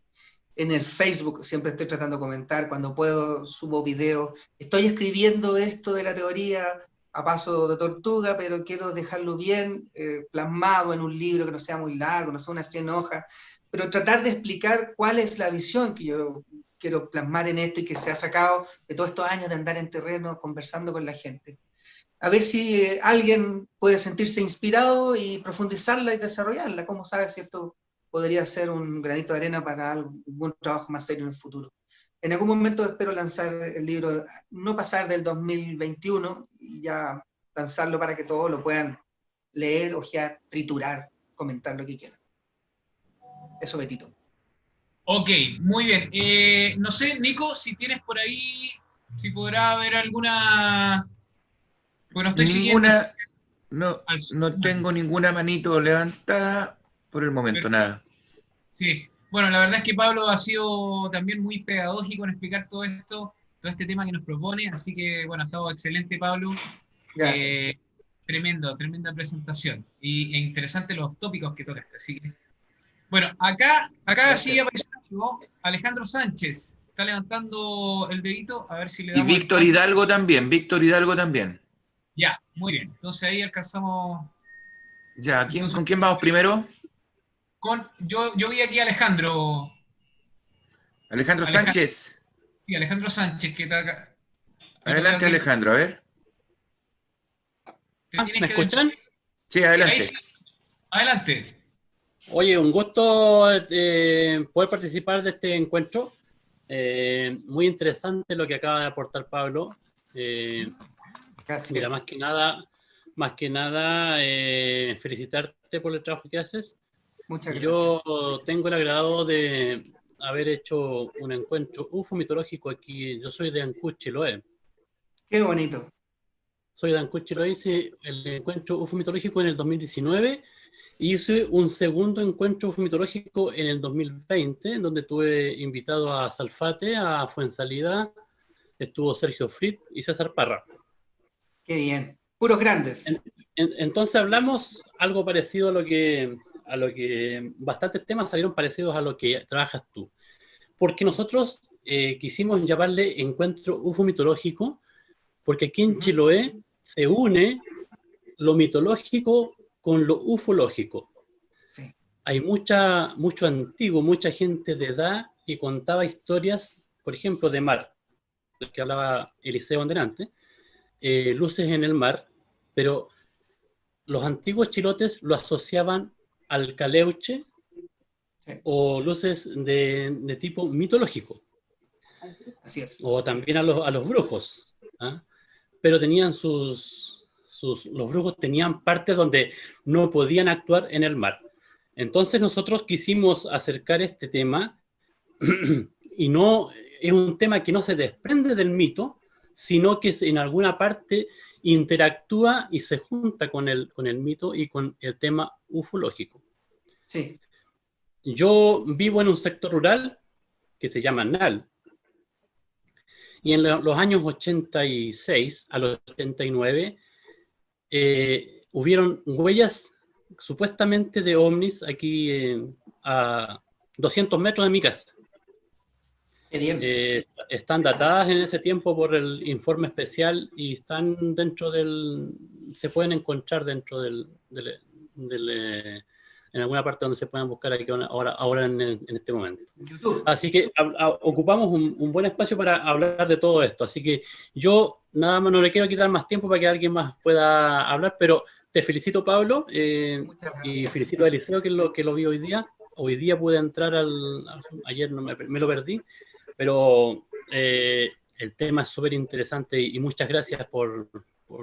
En el Facebook siempre estoy tratando de comentar, cuando puedo subo videos. Estoy escribiendo esto de la teoría a paso de tortuga, pero quiero dejarlo bien plasmado en un libro que no sea muy largo, no sea unas 100 hojas, pero tratar de explicar cuál es la visión que yo quiero plasmar en esto y que se ha sacado de todos estos años de andar en terreno conversando con la gente. A ver si alguien puede sentirse inspirado y profundizarla y desarrollarla. ¿Cómo sabes si esto podría ser un granito de arena para algún trabajo más serio en el futuro? En algún momento espero lanzar el libro, no pasar del 2021, y ya lanzarlo para que todos lo puedan leer, ojear, triturar, comentar lo que quieran. Eso, Betito. Ok, muy bien. No sé, Nico, si tienes por ahí, si podrá haber alguna... Bueno, estoy siguiendo... No tengo ninguna manito levantada por el momento, nada. Sí, bueno, la verdad es que Pablo ha sido también muy pedagógico en explicar todo esto, todo este tema que nos propone, así que, bueno, ha estado excelente, Pablo. Gracias. Tremenda presentación. E interesante los tópicos que tocaste, así que... Bueno, acá sí apareció Alejandro Sánchez. Está levantando el dedito, a ver si le Y damos... Víctor Hidalgo también. Ya, muy bien. Entonces ahí alcanzamos... Ya, ¿con quién vamos primero? Yo vi aquí a Alejandro. Alejandro Sánchez. Sí, Alejandro Sánchez, que está acá. Adelante, Alejandro, a ver. ¿Me escuchan? Sí, adelante. Ahí sí. Adelante. Oye, un gusto poder participar de este encuentro. Muy interesante lo que acaba de aportar Pablo. Gracias. Mira, más que nada, felicitarte por el trabajo que haces. Muchas gracias. Yo tengo el agrado de haber hecho un encuentro UFO mitológico aquí. Yo soy de Ancud, Chiloé. Qué bonito. Soy de Ancud, Chiloé. Hice el encuentro UFO mitológico en el 2019. Hice un segundo encuentro UFO mitológico en el 2020, donde tuve invitado a Salfate, a Fuensalida, estuvo Sergio Frit y César Parra. Qué bien. Puros grandes. Entonces hablamos algo parecido a lo que bastantes temas salieron parecidos a lo que trabajas tú. Porque nosotros quisimos llamarle encuentro UFO mitológico, porque aquí en Chiloé se une lo mitológico con lo ufológico. Sí. Hay mucho antiguo, mucha gente de edad que contaba historias, por ejemplo, de mar, del que hablaba Eliseo delante, luces en el mar, pero los antiguos chilotes lo asociaban al caleuche, sí, o luces de tipo mitológico. Así es. O también a los brujos, ¿ah? Pero tenían los brujos tenían partes donde no podían actuar en el mar. Entonces nosotros quisimos acercar este tema y no es un tema que no se desprende del mito, sino que en alguna parte interactúa y se junta con el mito y con el tema ufológico. Sí. Yo vivo en un sector rural que se llama Nal, y en los años 86 a los 89 hubieron huellas supuestamente de ovnis aquí a 200 metros de mi casa. Qué bien. Están datadas en ese tiempo por el informe especial y están se pueden encontrar dentro en alguna parte donde se puedan buscar aquí ahora en este momento. YouTube. Así que ocupamos un buen espacio para hablar de todo esto. Así que yo nada más no le quiero quitar más tiempo para que alguien más pueda hablar, pero te felicito, Pablo, y felicito a Eliseo que lo vi hoy día. Hoy día pude entrar ayer me lo perdí, Pero el tema es súper interesante y muchas gracias por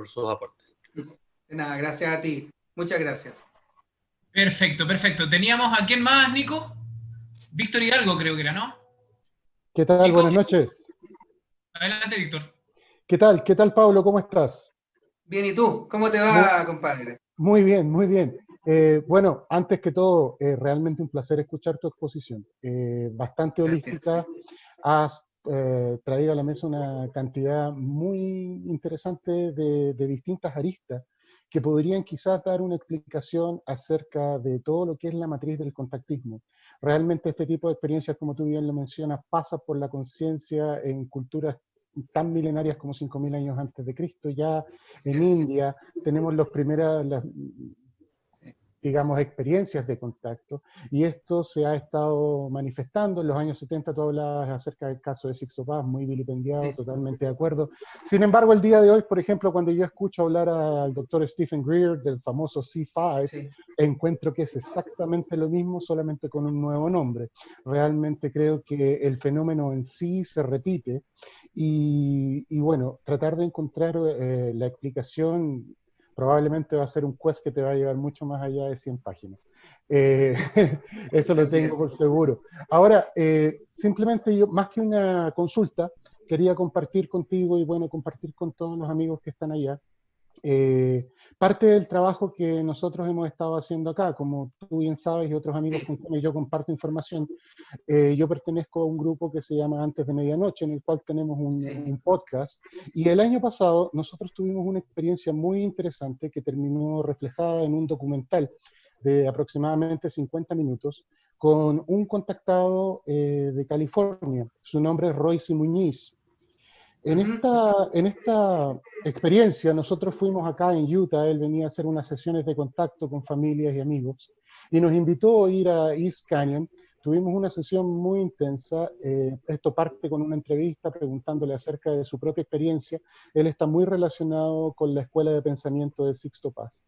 sus aportes. Nada, gracias a ti. Muchas gracias. Perfecto, perfecto. ¿Teníamos a quién más, Nico? Víctor Hidalgo creo que era, ¿no? ¿Qué tal? Nico, Buenas noches. adelante, Víctor. ¿Qué tal? ¿Qué tal, Pablo? ¿Cómo estás? Bien, ¿y tú? ¿Cómo te va, compadre? Muy bien, muy bien. Bueno, antes que todo, realmente un placer escuchar tu exposición. Bastante holística. Has traído a la mesa una cantidad muy interesante de distintas aristas que podrían quizás dar una explicación acerca de todo lo que es la matriz del contactismo. Realmente este tipo de experiencias, como tú bien lo mencionas, pasa por la conciencia en culturas tan milenarias como 5.000 años antes de Cristo. Ya en India tenemos las digamos, experiencias de contacto, y esto se ha estado manifestando. En los años 70 tú hablabas acerca del caso de Sixto Paz, muy vilipendiado, totalmente de acuerdo. Sin embargo, el día de hoy, por ejemplo, cuando yo escucho hablar al doctor Stephen Greer del famoso C5, encuentro que es exactamente lo mismo, solamente con un nuevo nombre. Realmente creo que el fenómeno en sí se repite, y bueno, tratar de encontrar la explicación probablemente va a ser un quest que te va a llevar mucho más allá de 100 páginas. Eso lo tengo por seguro. Ahora, simplemente yo, más que una consulta, quería compartir contigo y bueno, compartir con todos los amigos que están allá. Parte del trabajo que nosotros hemos estado haciendo acá, como tú bien sabes y otros amigos con quienes yo comparto información, yo pertenezco a un grupo que se llama Antes de Medianoche, en el cual tenemos un podcast, y el año pasado nosotros tuvimos una experiencia muy interesante que terminó reflejada en un documental de aproximadamente 50 minutos con un contactado de California. Su nombre es Royce Muñiz. En esta experiencia, nosotros fuimos acá en Utah, él venía a hacer unas sesiones de contacto con familias y amigos, y nos invitó a ir a East Canyon. Tuvimos una sesión muy intensa, esto parte con una entrevista preguntándole acerca de su propia experiencia. Él está muy relacionado con la escuela de pensamiento de Sixto Paz.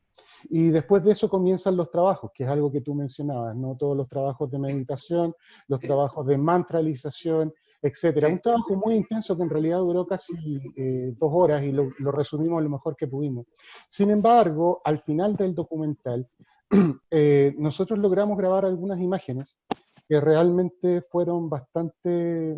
Y después de eso comienzan los trabajos, que es algo que tú mencionabas, ¿no? Todos los trabajos de meditación, los trabajos de mantralización, etcétera. Un trabajo muy intenso que en realidad duró casi 2 horas y lo resumimos lo mejor que pudimos. Sin embargo, al final del documental, nosotros logramos grabar algunas imágenes que realmente fueron bastante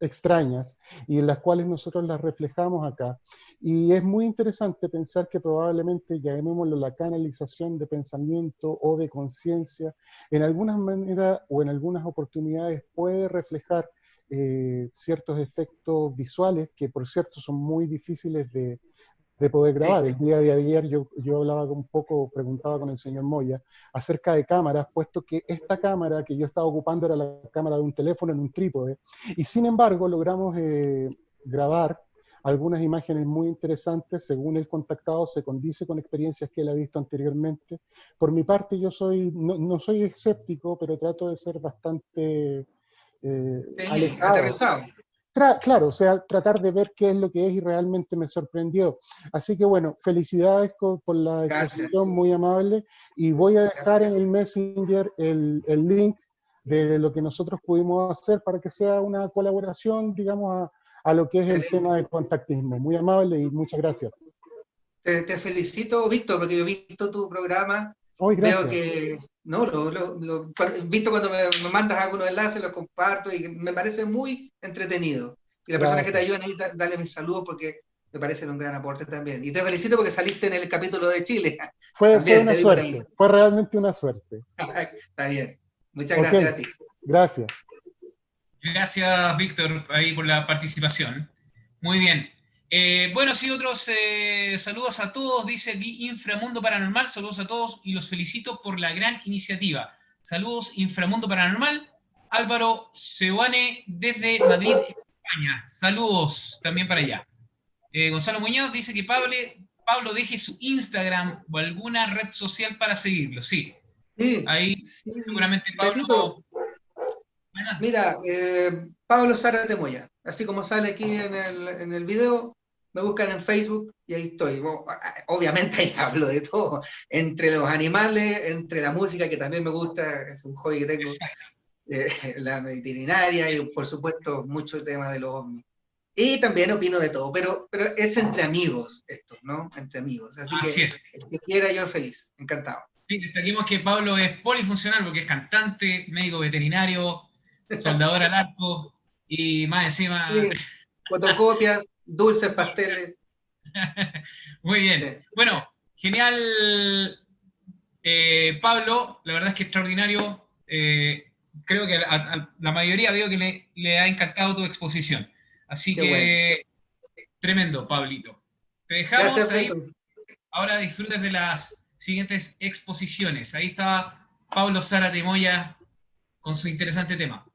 extrañas y en las cuales nosotros las reflejamos acá. Y es muy interesante pensar que probablemente, llamémoslo la canalización de pensamiento o de conciencia, en algunas maneras o en algunas oportunidades puede reflejar ciertos efectos visuales que, por cierto, son muy difíciles de poder grabar. El día de ayer yo hablaba un poco, preguntaba con el señor Moya acerca de cámaras, puesto que esta cámara que yo estaba ocupando era la cámara de un teléfono en un trípode, y sin embargo logramos grabar algunas imágenes muy interesantes. Según el contactado, se condice con experiencias que él ha visto anteriormente. Por mi parte, yo no soy escéptico, pero trato de ser bastante alejado. Claro, o sea, tratar de ver qué es lo que es, y realmente me sorprendió. Así que bueno, felicidades por la exposición, muy amable, y voy a dejar en el Messenger el link de lo que nosotros pudimos hacer para que sea una colaboración, digamos, a lo que es el tema del contactismo. Muy amable y muchas gracias. Te felicito, Víctor, porque yo he visto tu programa. Veo que, no, visto cuando me mandas algunos enlaces, los comparto y me parece muy entretenido. Y las personas que te ayudan ahí, dale mis saludos porque me parecen un gran aporte también. Y te felicito porque saliste en el capítulo de Chile. Fue una suerte, fue realmente una suerte. Está bien. Muchas gracias a ti. Gracias. Gracias, Víctor, ahí por la participación. Muy bien. Bueno, sí, otros saludos a todos, dice aquí Inframundo Paranormal, saludos a todos y los felicito por la gran iniciativa. Saludos, Inframundo Paranormal. Álvaro Seoane desde Madrid, España. Saludos también para allá. Gonzalo Muñoz dice que Pablo deje su Instagram o alguna red social para seguirlo. Sí, ahí seguramente Pablo... Mira, Pablo Zárate Moya, así como sale aquí en el video, me buscan en Facebook y ahí estoy. Obviamente ahí hablo de todo, entre los animales, entre la música que también me gusta, es un hobby que tengo. la veterinaria y por supuesto mucho tema de los ovnis. Y también opino de todo, pero es entre amigos esto, ¿no? Entre amigos. Así que es. el que quiera yo feliz, encantado. Sí, destaquemos que Pablo es polifuncional porque es cantante, médico veterinario, soldador al arco y más encima... Sí, fotocopias, dulces, pasteles. Muy bien. Sí. Bueno, genial, Pablo, la verdad es que extraordinario. Creo que a la mayoría veo que le ha encantado tu exposición. Así Qué que, tremendo, Pablito. Te dejamos Gracias, ahí. Beto. Ahora disfrutes de las siguientes exposiciones. Ahí está Pablo Zárate Moya con su interesante tema.